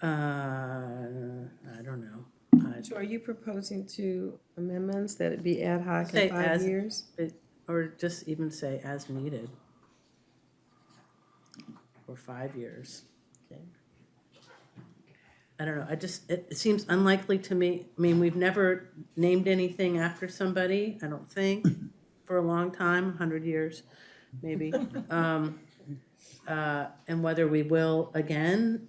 I don't know. So are you proposing two amendments, that it be ad hoc Say in 5 as- years? Or just even say as needed. Or 5 years. Okay. I don't know, it seems unlikely to me. I mean, we've never named anything after somebody, I don't think, for a long time, 100 years, maybe. And whether we will again,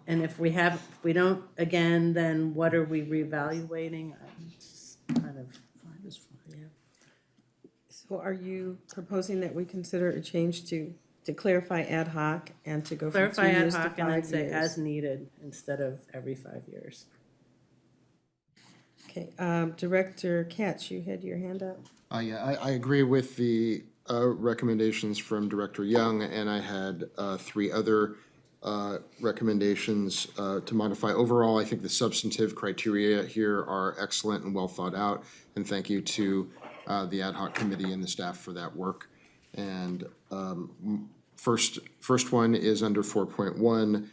and if we don't again, then what are we reevaluating? I'm just kind of. So are you proposing that we consider a change to clarify ad hoc and to go from 2 Clarify ad years to 5 hoc and then say years? as needed instead of every 5 years. Okay, Director Katz, you had your hand up? Yeah, I agree with the recommendations from Director Young, and I had 3 other recommendations to modify. Overall, I think the substantive criteria here are excellent and well thought out, and thank you to the ad hoc committee and the staff for that work. And first one is under 4.1,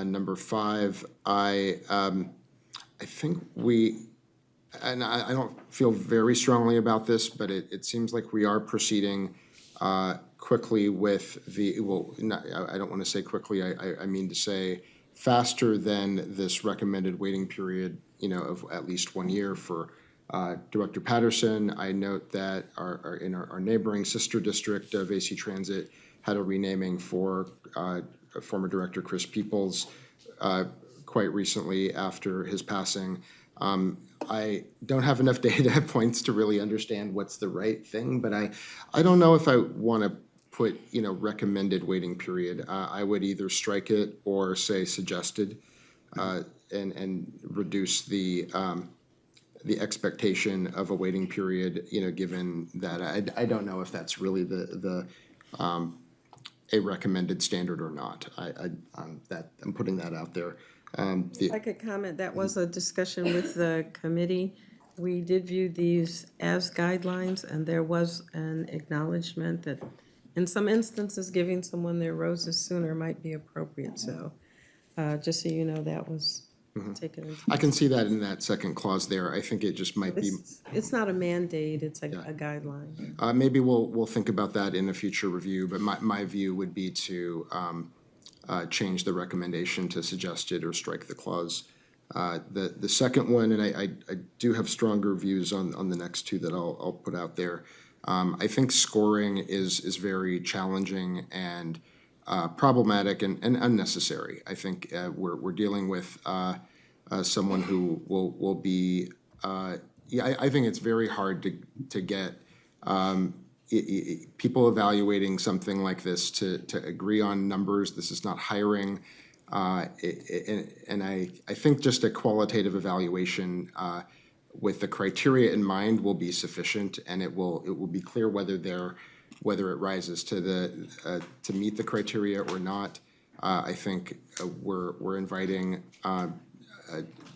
number 5. I think and I don't feel very strongly about this, but it seems like we are proceeding quickly with I don't want to say quickly, I mean to say faster than this recommended waiting period, of at least 1 year for Director Patterson. I note that in our neighboring sister district of AC Transit had a renaming for former Director Chris Peoples quite recently after his passing. I don't have enough data points to really understand what's the right thing, but I don't know if I want to put, recommended waiting period. I would either strike it or say suggested, and reduce the expectation of a waiting period, given that I don't know if that's really a recommended standard or not. I'm putting that out there. If I could comment, that was a discussion with the committee. We did view these as guidelines, and there was an acknowledgement that in some instances, giving someone their roses sooner might be appropriate. So just so you know, that was taken into. I can see that in that second clause there. I think it just might be, It's not a mandate, it's a guideline. maybe we'll think about that in a future review, but my view would be to change the recommendation to suggested or strike the clause. The second one, and I do have stronger views on the next two that I'll put out there. I think scoring is very challenging and problematic and unnecessary. I think we're dealing with someone who will be. I think it's very hard to get people evaluating something like this to agree on numbers. This is not hiring. And I think just a qualitative evaluation with the criteria in mind will be sufficient, and it will be clear whether it rises to meet the criteria or not. I think we're inviting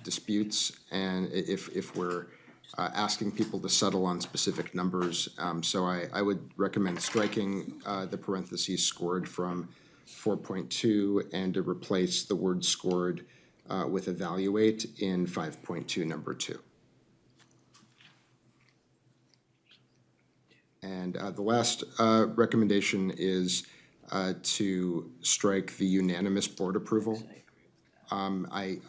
disputes, and if we're asking people to settle on specific numbers. So I would recommend striking the parentheses scored from 4.2 and to replace the word scored with evaluate in 5.2, number 2. And the last recommendation is to strike the unanimous board approval. I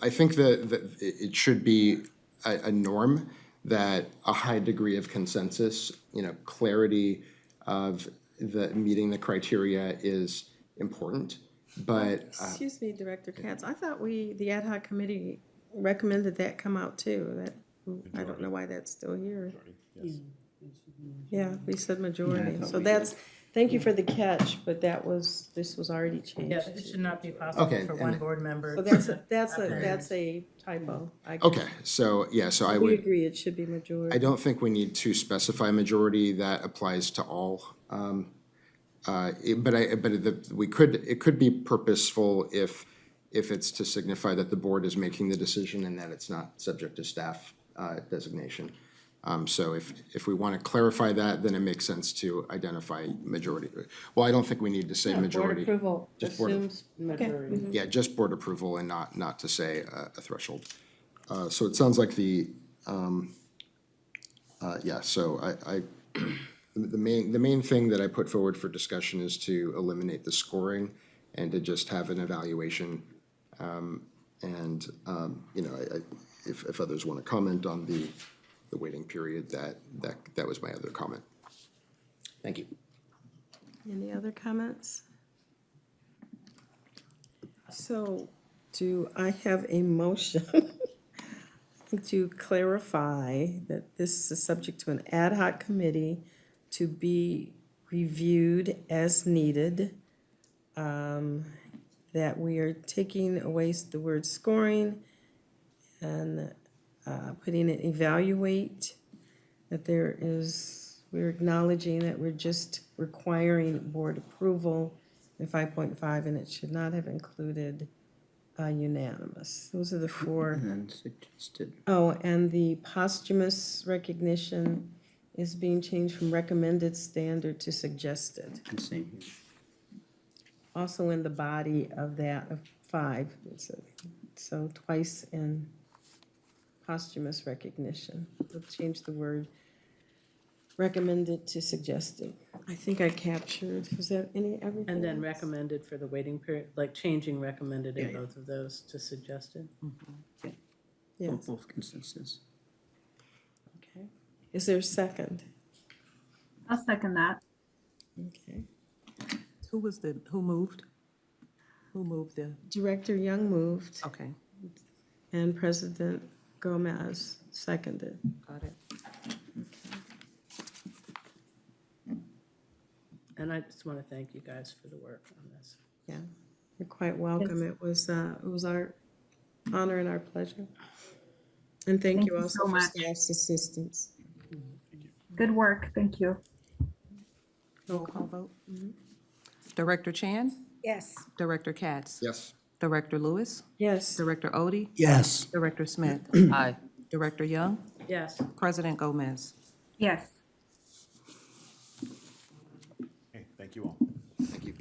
think that it should be a norm that a high degree of consensus, clarity of meeting the criteria is important, but. Excuse me, Director Katz, I thought the ad hoc committee recommended that come out too. I don't know why that's still here. Yeah, we said majority, so thank you for the catch, but this was already changed. Yeah, it should not be possible Okay, for one and- board member. So to- that's a typo. I agree. Okay, so I We would. agree, it should be majority. I don't think we need to specify majority. That applies to all. It could be purposeful if it's to signify that the board is making the decision and that it's not subject to staff designation. So if we want to clarify that, then it makes sense to identify majority. Well, I don't think we need to say majority. Board approval Just board- assumes majority. Yeah, just board approval and not to say a threshold. So it sounds like so the main thing that I put forward for discussion is to eliminate the scoring and to just have an evaluation. If others want to comment on the waiting period, that was my other comment. Thank you. Any other comments? So do I have a motion to clarify that this is subject to an ad hoc committee to be reviewed as needed, that we are taking away the word scoring and putting it evaluate, that we're acknowledging that we're just requiring board approval in 5.5, and it should not have included unanimous. Those are the four. And then suggested. Oh, and the posthumous recognition is being changed from recommended standard to suggested. And same here. Also in the body of that, of 5, so twice in posthumous recognition. We'll change the word recommended to suggested. I think I captured, is that everything? And then else? recommended for the waiting period, like changing recommended in Yeah. both of those to suggested. Yes, Both consensus. okay. Is there a second? I'll second that. Okay. Who moved? Who moved the, Director Young moved, okay, and President Gomez seconded. got it. And I just want to thank you guys for the work on this. Yeah, you're quite welcome. It was our honor and our pleasure. And thank Thank you you also so for much. staff's assistance. Good work. Thank you. Roll call vote. Director Chan? Yes. Director Katz? Yes. Director Lewis? Yes. Director Odie? Yes. Director Smith? Aye. Director Young? Yes. President Gomez? Yes. Okay, thank you all. Thank you.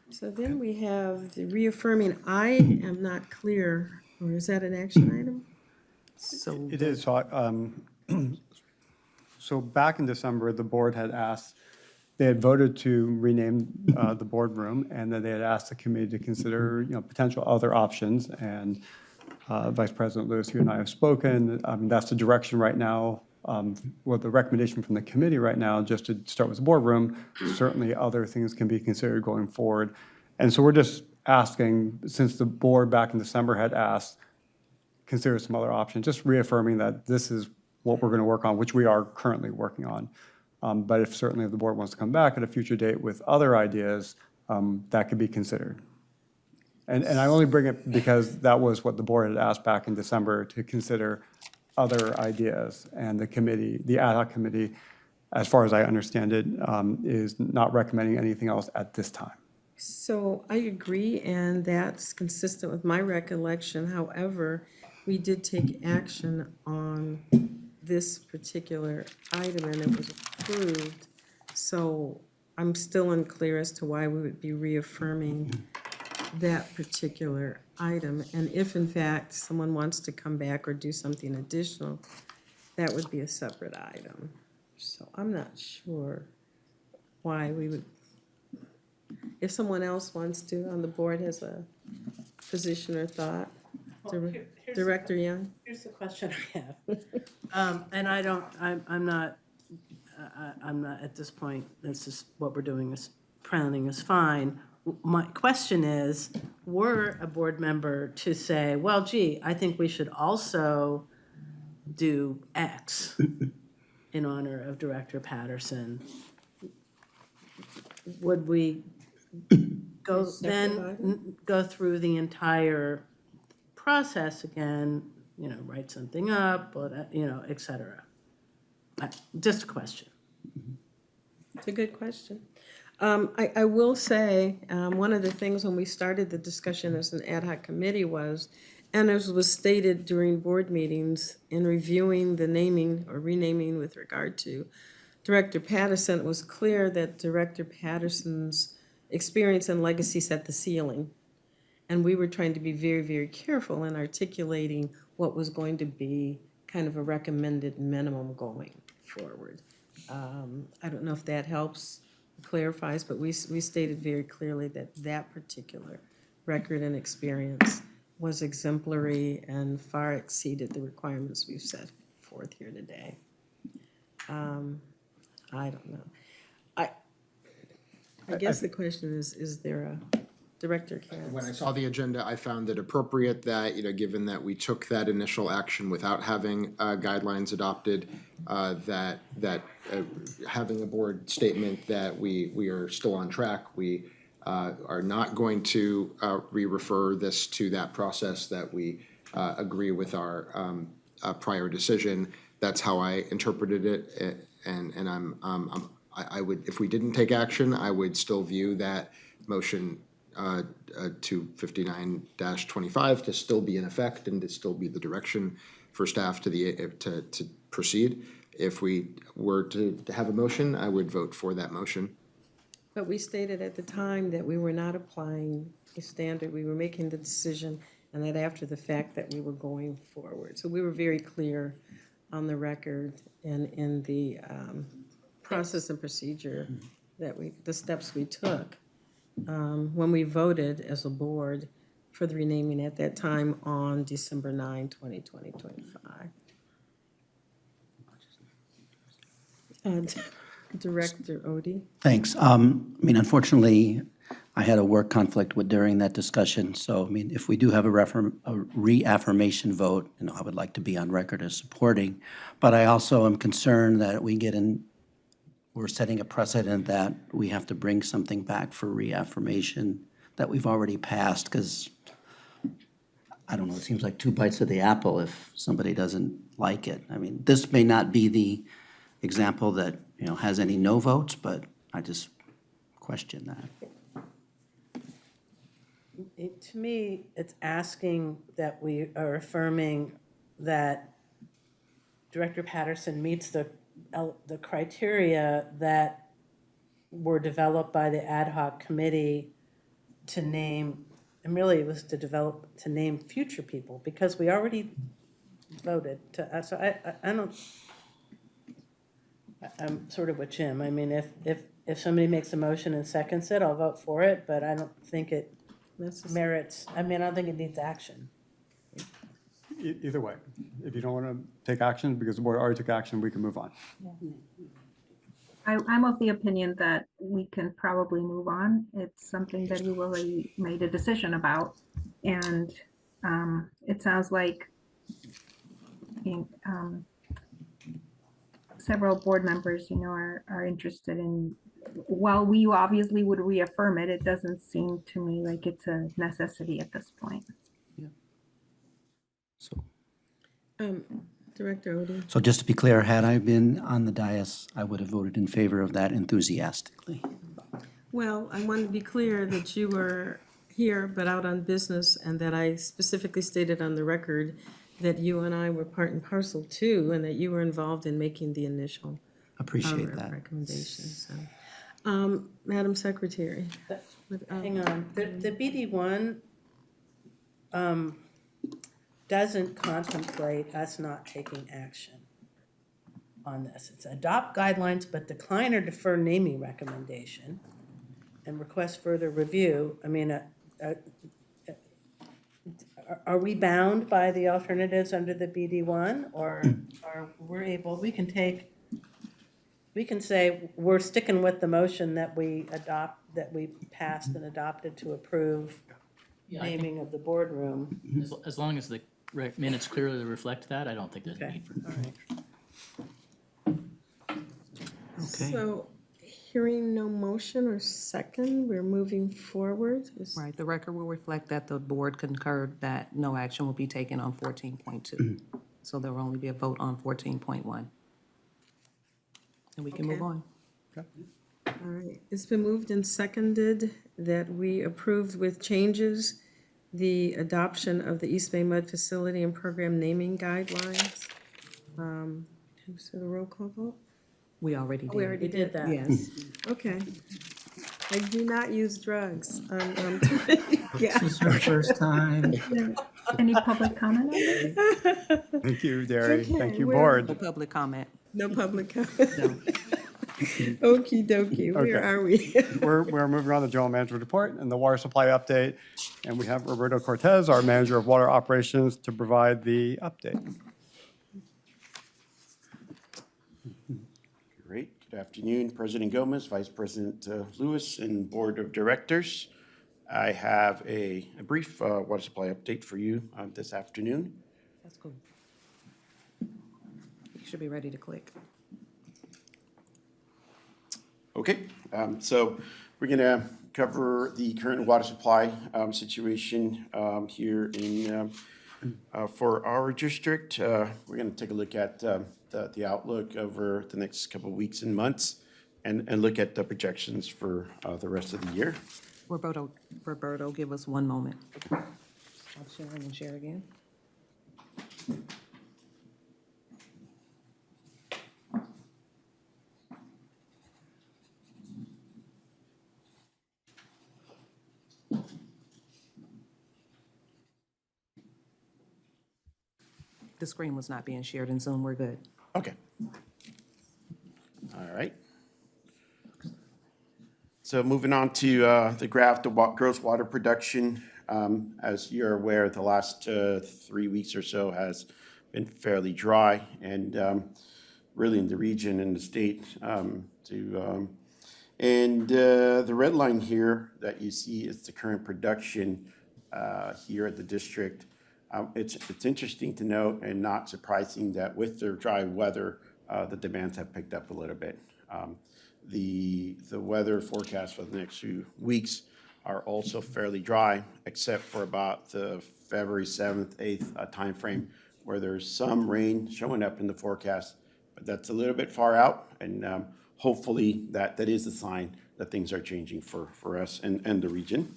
So then we have the reaffirming, I am not clear, or is that an action item? So It is, so back in December, the board had asked, they had voted to rename the boardroom, and then they had asked the committee to consider, potential other options. And Vice President Lewis, you and I have spoken. That's the direction right now. Well, the recommendation from the committee right now, just to start with the boardroom, certainly other things can be considered going forward. And so we're just asking, since the board back in December had asked, consider some other options, just reaffirming that this is what we're going to work on, which we are currently working on. But if certainly if the board wants to come back at a future date with other ideas, that could be considered. And I only bring it because that was what the board had asked back in December, to consider other ideas. And the committee, the ad hoc committee, as far as I understand it, is not recommending anything else at this time. So I agree, and that's consistent with my recollection. However, we did take action on this particular item, and it was approved. So I'm still unclear as to why we would be reaffirming that particular item. And if in fact someone wants to come back or do something additional, that would be a separate item. So I'm not sure why we would, if someone else wants to, on the board has a position or thought. Director Young? Here's the question I have. And I'm not at this point, this is what we're doing, is planning is fine. My question is, were a board member to say, well, gee, I think we should also do X in honor of Director Patterson, would we go go through the entire process again, write something up, et cetera? Just a question. It's a good question. I will say, one of the things when we started the discussion as an ad hoc committee was, and as was stated during board meetings in reviewing the naming or renaming with regard to Director Patterson, it was clear that Director Patterson's experience and legacy set the ceiling. And we were trying to be very, very careful in articulating what was going to be kind of a recommended minimum going forward. I don't know if that helps, clarifies, but we stated very clearly that that particular record and experience was exemplary and far exceeded the requirements we've set forth here today. I don't know. I guess the question is there a Director Katz? When I saw the agenda, I found it appropriate that, given that we took that initial action without having guidelines adopted, that having a board statement that we are still on track, we are not going to re-refer this to that process, that we agree with our prior decision. That's how I interpreted it, and I would, if we didn't take action, I would still view that motion 259-25 to still be in effect and to still be the direction for staff to proceed. If we were to have a motion, I would vote for that motion. But we stated at the time that we were not applying a standard, we were making the decision, and that after the fact that we were going forward. So we were very clear on the record and in the process and procedure that the steps we took when we voted as a board for the renaming at that time on December 9, 2025. Director Odie? Thanks. Unfortunately, I had a work conflict during that discussion. So, if we do have a reaffirmation vote, I would like to be on record as supporting. But I also am concerned that we get we're setting a precedent that we have to bring something back for reaffirmation that we've already passed, because, I don't know, it seems like two bites of the apple if somebody doesn't like it. I mean, this may not be the example that, has any no votes, but I just question that. To me, it's asking that we are affirming that Director Patterson meets the criteria that were developed by the ad hoc committee to name, and really it was to name future people, because we already voted to, so I don't, I'm sort of with Jim. I mean, if somebody makes a motion and seconds it, I'll vote for it, but I don't think it merits, I mean, I don't think it needs action. Either way, if you don't want to take action, because the board already took action, we can move on. I'm of the opinion that we can probably move on. It's something that we've already made a decision about. And it sounds like several board members, are interested in, while we obviously would reaffirm it, it doesn't seem to me like it's a necessity at this point. So, Director Odie? so just to be clear, had I been on the dais, I would have voted in favor of that enthusiastically. Well, I want to be clear that you were here but out on business, and that I specifically stated on the record that you and I were part and parcel too, and that you were involved in making the initial Appreciate that. recommendation. So, Madam Secretary. Hang on, the BD1 doesn't contemplate us not taking action on this. It's adopt guidelines but decline or defer naming recommendation and request further review. I mean, are we bound by the alternatives under the BD1, or are we can say we're sticking with the motion that we passed and adopted to approve Yeah, I think naming of the boardroom. as long as the minutes clearly reflect that, I don't think there's a Okay, need for. all right. Okay. So, hearing no motion or second, we're moving forward. Right, the record will reflect that the board concurred that no action will be taken on 14.2. So there will only be a vote on 14.1. And we can move Okay. on. All right, it's been moved and seconded that we approve with changes the adoption of the East Bay Mud Facility and Program Naming Guidelines. So the roll call vote? We already did. We already did that. Yes. Okay. I do not use drugs. Yeah. This is your first time. Any public comment on this? Thank you, Derry. Okay, Thank you, we're- board. No public comment. No public comment. No. Okey dokey, Okay. where are we? We're moving on to the general manager report and the water supply update. And we have Roberto Cortez, our manager of water operations, to provide the update. Great. Good afternoon, President Gomez, Vice President Lewis, and Board of Directors. I have a brief water supply update for you this afternoon. That's cool. You should be ready to click. Okay, so we're going to cover the current water supply situation here in for our district. We're going to take a look at the outlook over the next couple of weeks and months, and look at the projections for the rest of the year. Roberto, give us one moment. I'll share and share again. The screen was not being shared in Zoom. We're good. Okay. All right. So moving on to the graph, the gross water production. As you're aware, the last 3 weeks or so has been fairly dry, and really in the region and the state. The red line here that you see is the current production here at the district. It's interesting to note and not surprising that with the dry weather, the demands have picked up a little bit. The weather forecast for the next few weeks are also fairly dry, except for about the February 7th, 8th timeframe, where there's some rain showing up in the forecast, but that's a little bit far out, and hopefully that is a sign that things are changing for us and the region.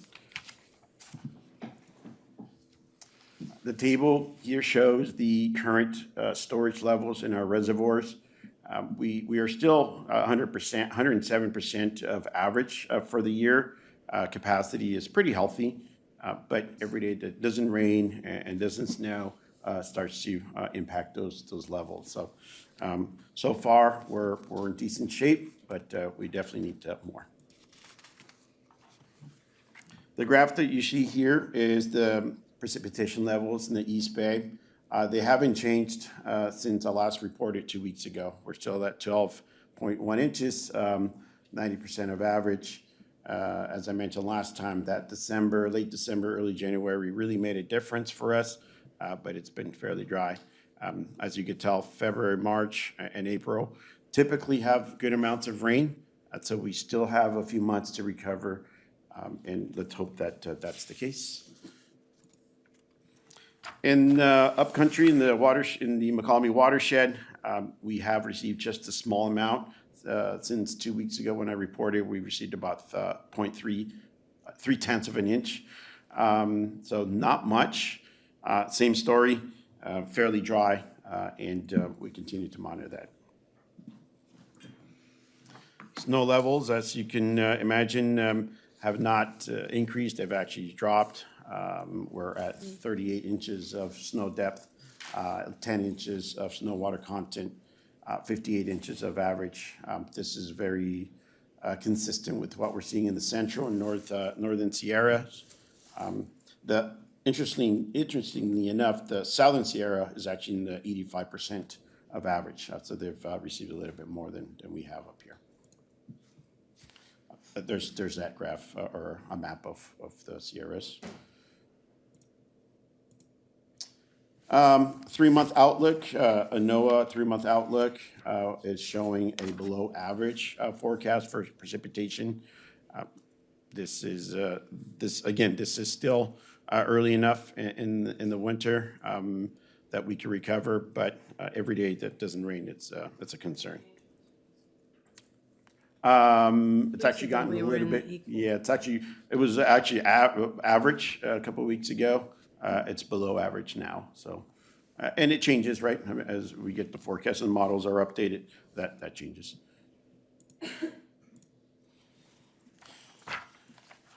The table here shows the current storage levels in our reservoirs. We are still 100%, 107% of average for the year. Capacity is pretty healthy, but every day that doesn't rain and doesn't snow starts to impact those levels. So far, we're in decent shape, but we definitely need more. The graph that you see here is the precipitation levels in the East Bay. They haven't changed since I last reported 2 weeks ago. We're still at 12.1 inches, 90% of average. As I mentioned last time, that December, late December, early January really made a difference for us, but it's been fairly dry. As you could tell, February, March, and April typically have good amounts of rain, so we still have a few months to recover, and let's hope that that's the case. In upcountry, in the McCallamy watershed, we have received just a small amount. Since 2 weeks ago when I reported, we received about 0.3 of an inch. So not much. Same story, fairly dry, and we continue to monitor that. Snow levels, as you can imagine, have not increased. They've actually dropped. We're at 38 inches of snow depth, 10 inches of snow water content, 58 inches of average. This is very consistent with what we're seeing in the central and northern Sierras. Interestingly enough, the southern Sierra is actually in the 85% of average, so they've received a little bit more than we have up here. There's that graph or a map of the Sierras. 3-month outlook, a NOAA 3-month outlook is showing a below average forecast for precipitation. This is still early enough in the winter that we can recover, but every day that doesn't rain, it's a concern. It's actually gotten a little bit. Yeah, it was actually average a couple of weeks ago. It's below average now. So, and it changes, right? As we get the forecast and models are updated, that changes.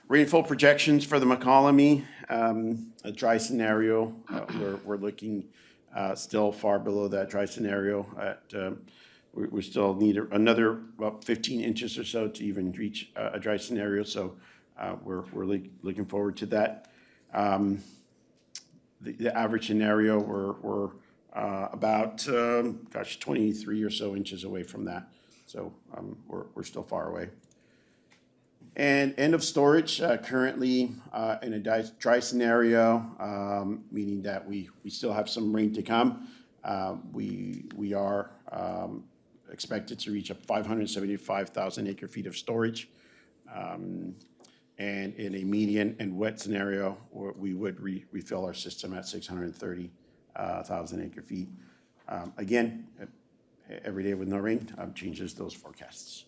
Rainfall projections for the McCallamy, a dry scenario. We're looking still far below that dry scenario. We still need another about 15 inches or so to even reach a dry scenario. So we're looking forward to that. The average scenario, we're about 23 or so inches away from that. So we're still far away. And end of storage, currently in a dry scenario, meaning that we still have some rain to come. We are expected to reach up 575,000 acre feet of storage. And in a median and wet scenario, we would refill our system at 630,000 acre feet. Again, every day with no rain changes those forecasts.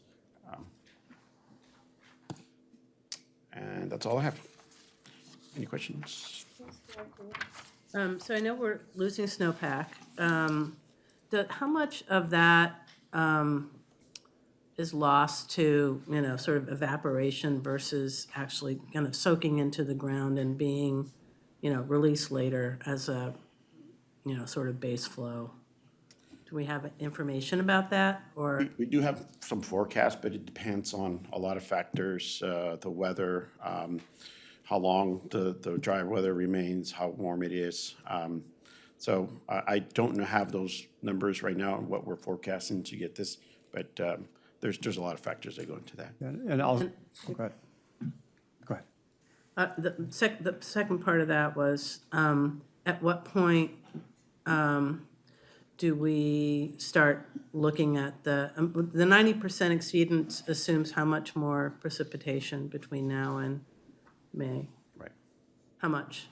And that's all I have. Any questions? So I know we're losing snowpack. How much of that is lost to, sort of evaporation versus actually kind of soaking into the ground and being, released later as a, sort of base flow? Do we have information about that, or? We do have some forecasts, but it depends on a lot of factors, the weather, how long the dry weather remains, how warm it is. So I don't have those numbers right now on what we're forecasting to get this, but there's a lot of factors that go into that. And I'll, go ahead. Go ahead. The second part of that was, at what point do we start looking at the 90% exceedance assumes how much more precipitation between now and May? Right. How much?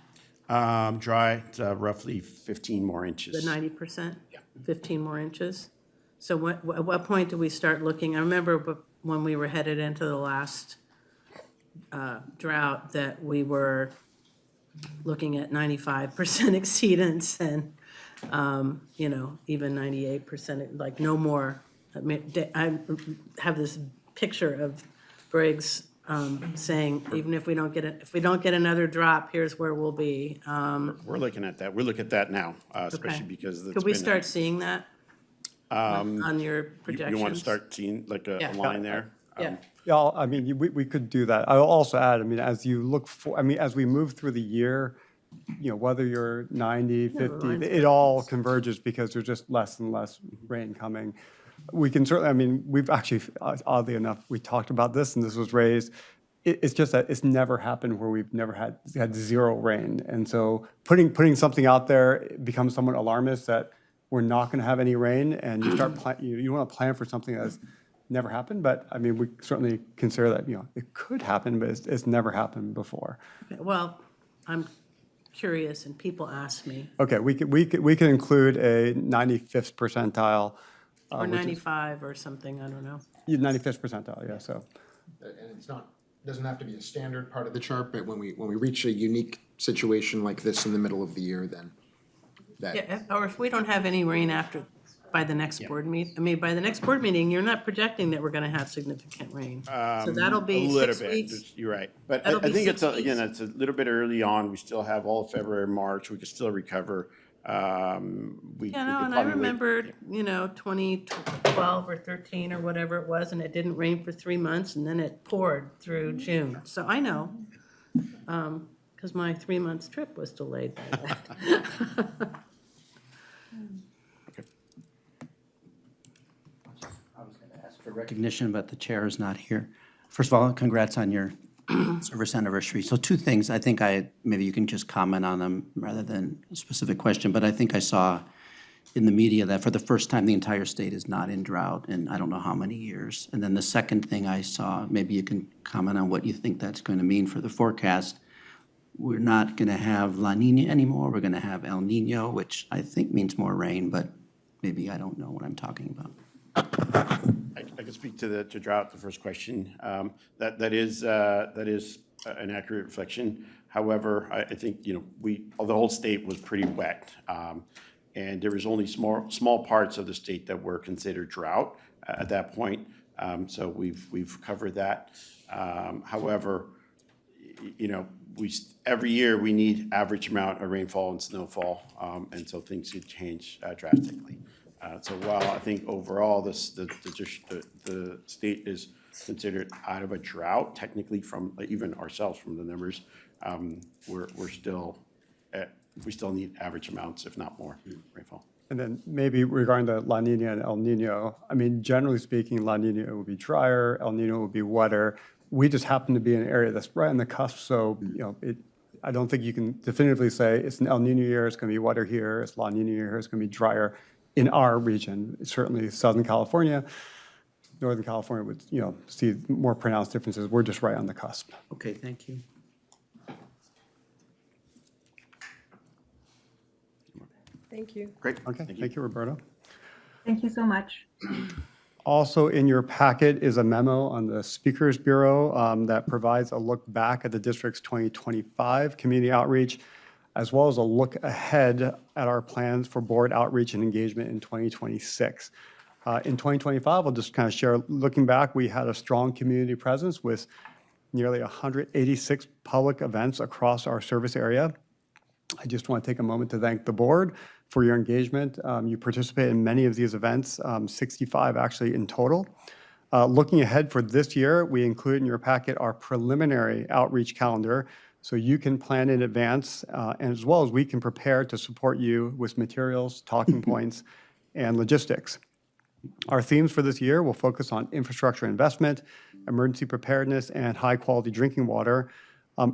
Dry, roughly 15 more inches. The 90%? Yeah. 15 more inches? So at what point do we start looking? I remember when we were headed into the last drought that we were looking at 95% exceedance and, even 98%, like no more. I mean, I have this picture of Briggs saying, even if we don't get another drop, here's where we'll be. We're looking at that. We're looking at that now, especially Okay. because it's Could we been- start seeing that on your projections? You want to start seeing like a Yeah. line there? Yeah. Yeah, I mean, we could do that. I'll also add, I mean, as you look for, I mean, as we move through the year, whether you're 90, 50, it all converges because there's just less and less rain coming. We can certainly, I mean, we've actually, oddly enough, we talked about this and this was raised. It's just that it's never happened where we've never had zero rain. And so putting something out there becomes somewhat alarmist that we're not going to have any rain and you start, you want to plan for something that's never happened, but I mean, we certainly consider that, it could happen, but it's never happened before. Okay, well, I'm curious and people ask me, Okay, we can include a 95th percentile. or which is- 95 or something, I don't know. 95th percentile, yeah, so. And it's not, doesn't have to be a standard part of the chart, but when we reach a unique situation like this in the middle of the year, then that. Yeah, or if we don't have any rain by the next board meeting, by the next board meeting, you're not projecting that we're gonna have significant rain. So that'll be A little 6 bit. weeks. You're right. But I That'll be think 6 again, weeks. it's a little bit early on. We still have all of February, March. We could still recover. We Yeah, could no, and I probably wait. remember, 2012 or 13 or whatever it was, and it didn't rain for 3 months, and then it poured through June. So I know, because my 3-month trip was delayed by that. I was going to ask for recognition, but the chair is not here. First of all, congrats on your service anniversary. So 2 things, I think maybe you can just comment on them rather than a specific question, but I think I saw in the media that for the first time, the entire state is not in drought in I don't know how many years. And then the second thing I saw, maybe you can comment on what you think that's going to mean for the forecast. We're not going to have La Nina anymore. We're going to have El Nino, which I think means more rain, but maybe I don't know what I'm talking about. I can speak to drought, the first question. That is an accurate reflection. However, I think, the whole state was pretty wet. And there was only small parts of the state that were considered drought at that point. So we've covered that. However, every year we need average amount of rainfall and snowfall. And so things could change drastically. So while I think overall the state is considered out of a drought, technically from even ourselves from the numbers, we still need average amounts, if not more, rainfall. And then maybe regarding the La Nina and El Nino, I mean, generally speaking, La Nina will be drier, El Nino will be wetter. We just happen to be in an area that's right on the cusp, so, I don't think you can definitively say it's an El Nino year, it's going to be wetter here, it's La Nina year, it's going to be drier in our region. Certainly Southern California, Northern California would, see more pronounced differences. We're just right on the cusp. Okay, thank you. Thank you. Great. Okay, thank you, Roberto. Thank you so much. Also in your packet is a memo on the Speakers Bureau that provides a look back at the district's 2025 community outreach, as well as a look ahead at our plans for board outreach and engagement in 2026. In 2025, I'll just kind of share, looking back, we had a strong community presence with nearly 186 public events across our service area. I just want to take a moment to thank the board for your engagement. You participated in many of these events, 65 actually in total. Looking ahead for this year, we include in your packet our preliminary outreach calendar, so you can plan in advance, and as well as we can prepare to support you with materials, talking points, and logistics. Our themes for this year will focus on infrastructure investment, emergency preparedness, and high-quality drinking water,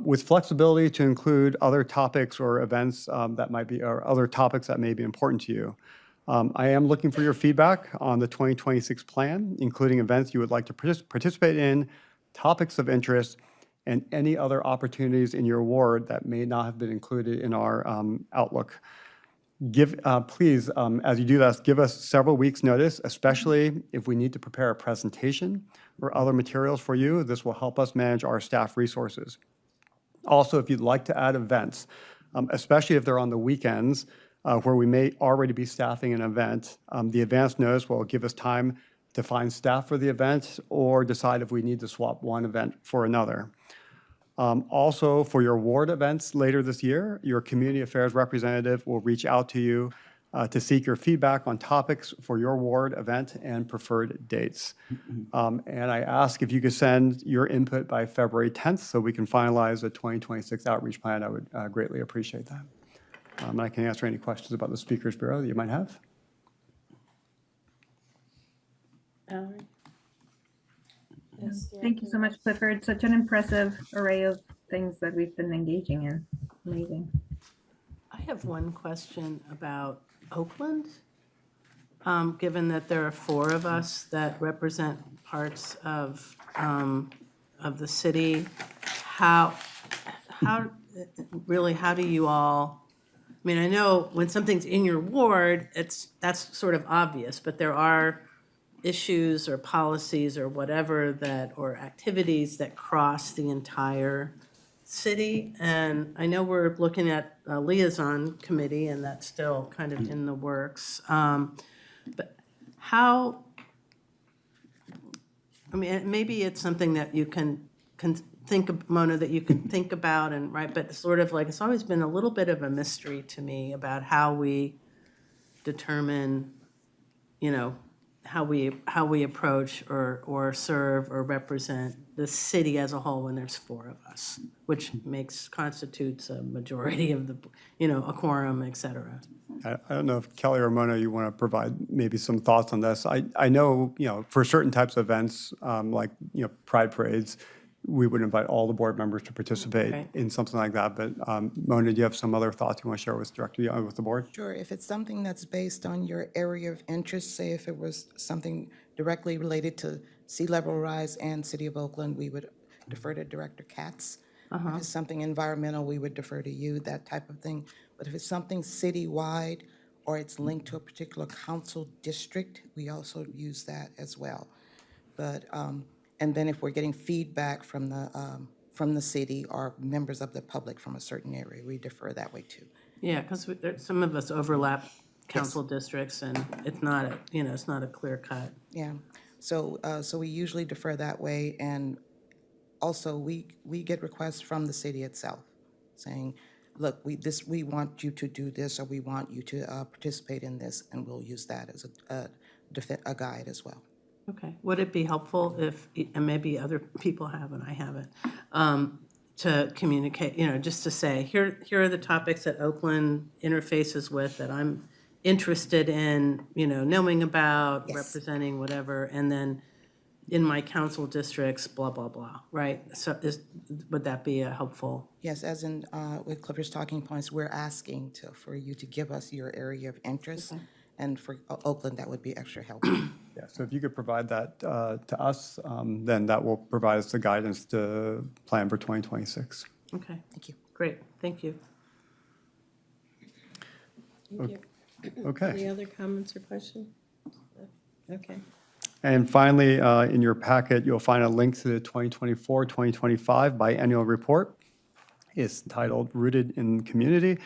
with flexibility to include other topics or events that might be, or other topics that may be important to you. I am looking for your feedback on the 2026 plan, including events you would like to participate in, topics of interest, and any other opportunities in your ward that may not have been included in our outlook. Please, as you do this, give us several weeks' notice, especially if we need to prepare a presentation or other materials for you. This will help us manage our staff resources. Also, if you'd like to add events, especially if they're on the weekends, where we may already be staffing an event, the advance notice will give us time to find staff for the event or decide if we need to swap one event for another. Also, for your ward events later this year, your community affairs representative will reach out to you to seek your feedback on topics for your ward event and preferred dates. And I ask if you could send your input by February 10th so we can finalize the 2026 outreach plan. I would greatly appreciate that. I can answer any questions about the Speakers Bureau that you might have. Thank you so much, Clifford. Such an impressive array of things that we've been engaging in. Amazing. I have one question about Oakland. Given that there are 4 of us that represent parts of the city, how do you all, I mean, I know when something's in your ward, that's sort of obvious, but there are issues or policies or whatever or activities that cross the entire city. And I know we're looking at a liaison committee, and that's still kind of in the works. But how, I mean, maybe it's something that you can think of, Mona, that you can think about and right, but sort of like, it's always been a little bit of a mystery to me about how we determine, how we approach or serve or represent the city as a whole when there's 4 of us, which constitutes a majority of the, a quorum, et cetera. I don't know if Kelly or Mona, you want to provide maybe some thoughts on this. I know, for certain types of events, like, pride parades, we would invite all the board members to participate Right. in something like that. But Mona, do you have some other thoughts you want to share with with the board? Sure, if it's something that's based on your area of interest, say if it was something directly related to sea level rise and City of Oakland, we would defer to Director Katz. If it's something environmental, we would defer to you, that type of thing. But if it's something citywide or it's linked to a particular council district, we also use that as well. But, and then if we're getting feedback from the city or members of the public from a certain area, we defer that way too. Yeah, because some of us overlap council districts, and it's not a clear cut. Yeah, so we usually defer that way, and also we get requests from the city itself saying, look, we want you to do this, or we want you to participate in this, and we'll use that as a guide as well. Okay, would it be helpful if, and maybe other people have and I haven't, to communicate, just to say, here are the topics that Oakland interfaces with that I'm interested in, knowing about, Yes. representing, whatever, and then in my council districts, blah, blah, blah, right? So would that be a helpful? Yes, as in with Clifford's talking points, we're asking for you to give us your area of interest, and for Oakland, that would be extra helpful. Yeah, so if you could provide that to us, then that will provide us the guidance to plan for 2026. Okay. Thank you. Great, thank you. Thank you. Okay. Any other comments or questions? Okay. And finally, in your packet, you'll find a link to the 2024-2025 biennial report. It's titled Rooted in Community,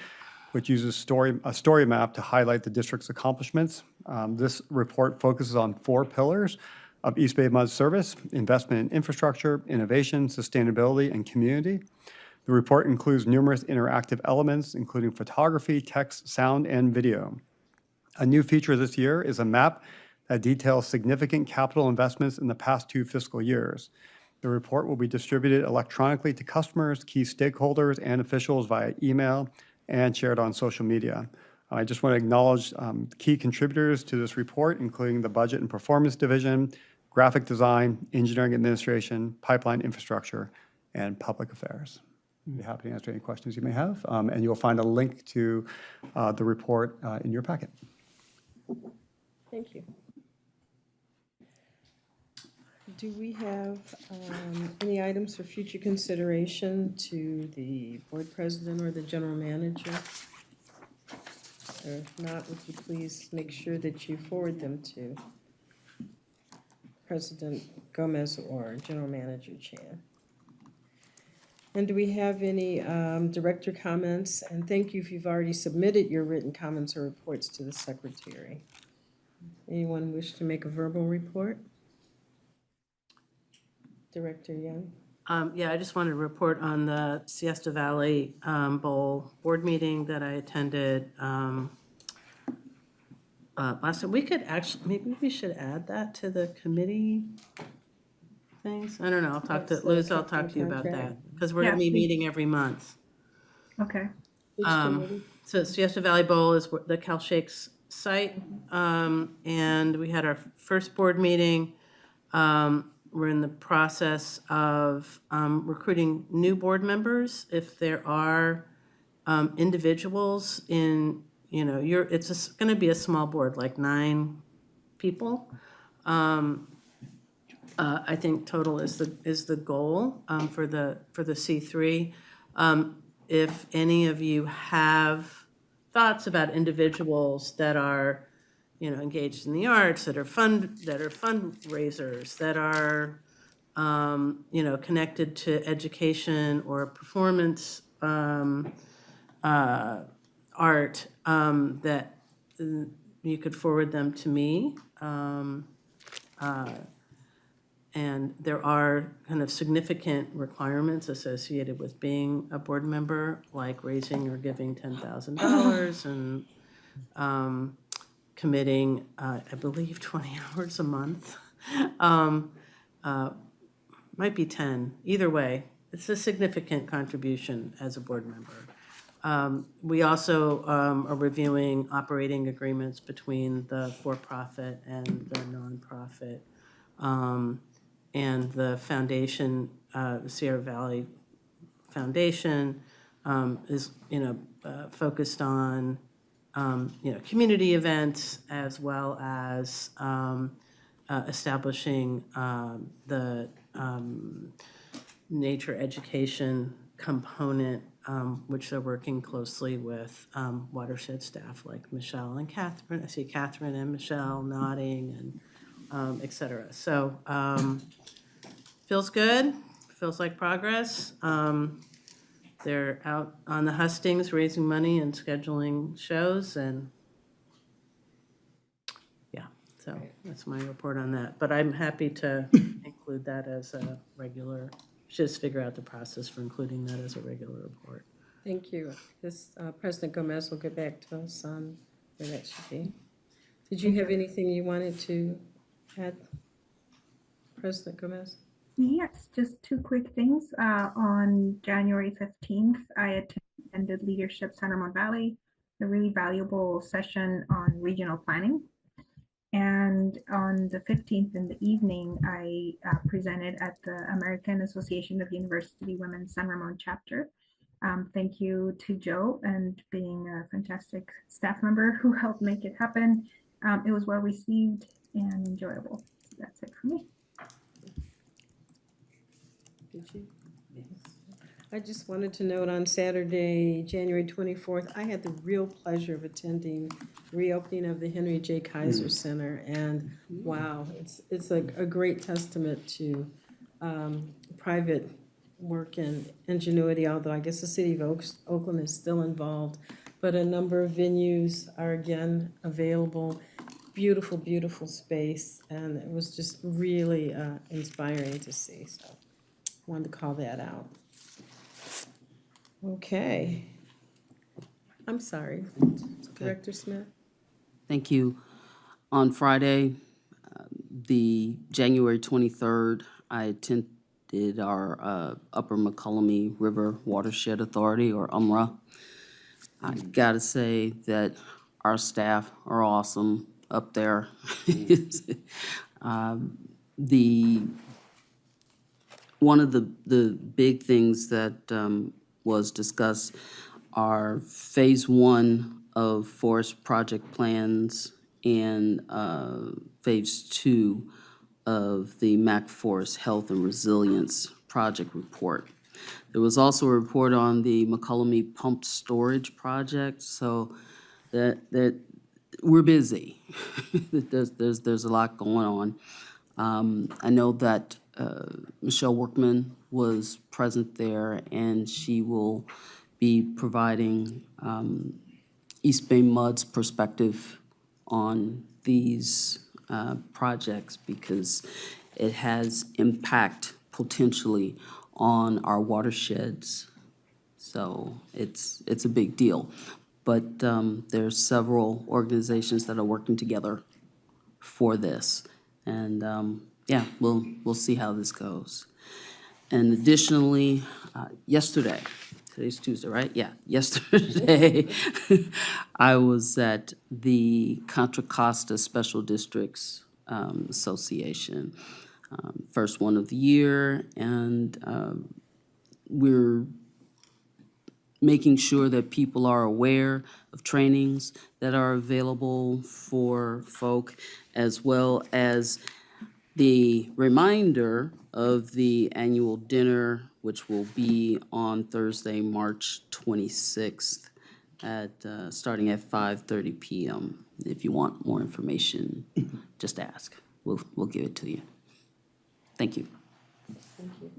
which uses a story map to highlight the district's accomplishments. This report focuses on 4 pillars of East Bay MUD service: investment in infrastructure, innovation, sustainability, and community. The report includes numerous interactive elements, including photography, text, sound, and video. A new feature this year is a map that details significant capital investments in the past 2 fiscal years. The report will be distributed electronically to customers, key stakeholders, and officials via email and shared on social media. I just want to acknowledge key contributors to this report, including the Budget and Performance Division, Graphic Design, Engineering Administration, Pipeline Infrastructure, and Public Affairs. I'd be happy to answer any questions you may have, and you'll find a link to the report in your packet. Thank you. Do we have any items for future consideration to the board president or the general manager? Or if not, would you please make sure that you forward them to President Gomez or General Manager Chan? And do we have any director comments? And thank you if you've already submitted your written comments or reports to the secretary. Anyone wish to make a verbal report? Director Young? Yeah, I just wanted to report on the Siesta Valley Bowl board meeting that I attended last time. We could actually, maybe we should add that to the committee things. I don't know, I'll talk to, That's, Liz, I'll capital talk to you about contract. that. Because we're gonna be Yes, meeting every month. Okay. Which committee? So Siesta Valley Bowl is the Cal Shakes site. And we had our first board meeting. We're in the process of recruiting new board members. If there are individuals in, it's going to be a small board, like 9 people. I think total is the goal for the C3. If any of you have thoughts about individuals that are engaged in the arts, that are fundraisers, that are, connected to education or performance art, that you could forward them to me. And there are kind of significant requirements associated with being a board member, like raising or giving $10,000 and committing, I believe, 20 hours a month. Might be 10. Either way, it's a significant contribution as a board member. We also are reviewing operating agreements between the for-profit and the nonprofit. And the foundation, the Sierra Valley Foundation, is focused on community events, as well as establishing the nature education component, which they're working closely with watershed staff like Michelle and Catherine. I see Catherine and Michelle nodding, and et cetera. So feels good, feels like progress. They're out on the hustings, raising money and scheduling shows, and yeah, so that's my report on that. But I'm happy to include that as a regular, just figure out the process for including that as a regular report. Thank you. This President Gomez will get back to us on where that should be. Did you have anything you wanted to add, President Gomez? Yes, just 2 quick things. On January 15th, I attended Leadership San Ramon Valley, a really valuable session on regional planning. And on the 15th in the evening, I presented at the American Association of University Women San Ramon chapter. Thank you to Joe and being a fantastic staff member who helped make it happen. It was well received and enjoyable. So that's it for me. Did you? Yes. I just wanted to note on Saturday, January 24th, I had the real pleasure of attending the reopening of the Henry J. Kaiser Center. And wow, it's a great testament to private work and ingenuity, although I guess the city of Oakland is still involved. But a number of venues are again available. Beautiful, beautiful space. And it was just really inspiring to see. So wanted to call that out. Okay. I'm sorry. Director Smith? Thank you. On Friday, the January 23rd, I attended our Upper McCollum River Watershed Authority, or UMRA. I gotta say that our staff are awesome up there. One of the big things that was discussed are phase 1 of forest project plans and Phase 2 of the MAC Forest Health and Resilience Project Report. There was also a report on the McCollum Pumped Storage Project, so that we're busy. There's a lot going on. I know that Michelle Workman was present there, and she will be providing EBMUD's perspective on these projects because it has impact potentially on our watersheds. So it's a big deal. But there's several organizations that are working together for this. And yeah, we'll see how this goes. And additionally, yesterday, today's Tuesday, right? Yeah, yesterday, I was at the Contra Costa Special Districts Association, first one of the year, and we're making sure that people are aware of trainings that are available for folk, as well as the reminder of the annual dinner, which will be on Thursday, March 26th, at starting at 5:30 p.m. If you want more information, just ask. We'll give it to you. Thank you. Thank you.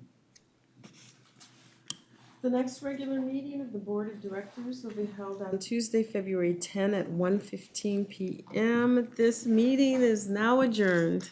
The next regular meeting of the Board of Directors will be held on Tuesday, February 10 at 1:15 p.m. This meeting is now adjourned.